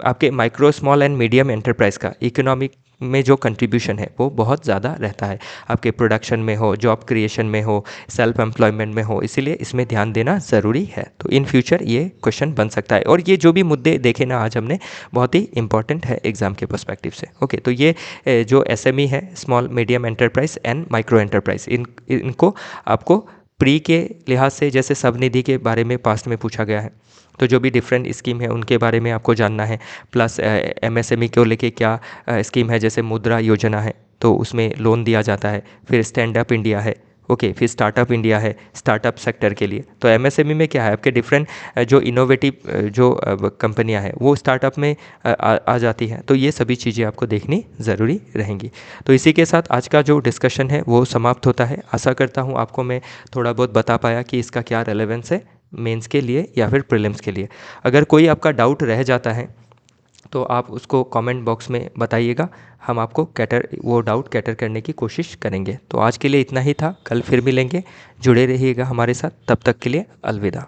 आपके micro, small and medium enterprise का इकोनॉमिक में जो कंट्रीब्यूशन है वो बहुत ज़्यादा रहता है, आपके प्रोडक्शन में हो, जॉब क्रिएशन में हो, सेल्फ एम्प्लॉयमेंट में हो, इसीलिए इसमें ध्यान देना ज़रूरी है। तो इन फ्यूचर ये क्वेश्चन बन सकता है, और ये जो भी मुद्दे देखे ना आज हमने, बहुत ही इंपॉर्टेंट है एग्जाम के पर्सपेक्टिव से। ओके, तो ये जो SME है, small medium enterprise and micro enterprise, इनको आपको प्री के लिहाज से जैसे स्वनिधि के बारे में पास्ट में पूछा गया है, तो जो भी डिफरेंट स्कीम है उनके बारे में आपको जानना है। प्लस एमएसएमई को लेके क्या स्कीम है, जैसे मुद्रा योजना है तो उसमें लोन दिया जाता है। फिर स्टैंड अप इंडिया है, ओके, फिर स्टार्टअप इंडिया है स्टार्टअप सेक्टर के लिए। तो एमएसएमई में क्या है, आपके डिफरेंट जो इनोवेटिव जो कंपनियां हैं वो स्टार्टअप में आ जाती हैं। तो ये सभी चीज़ें आपको देखनी ज़रूरी रहेंगी। तो इसी के साथ आज का जो डिस्कशन है वो समाप्त होता है। आशा करता हूँ आपको मैं थोड़ा बहुत बता पाया कि इसका क्या रेलेवेंस है मेंस के लिए या फिर प्रीलिम्स के लिए। अगर कोई आपका डाउट रह जाता है तो आप उसको कमेंट बॉक्स में बताइएगा, हम आपको वो डाउट कैटर करने की कोशिश करेंगे। तो आज के लिए इतना ही था, कल फिर मिलेंगे। जुड़े रहिएगा हमारे साथ, तब तक के लिए अलविदा।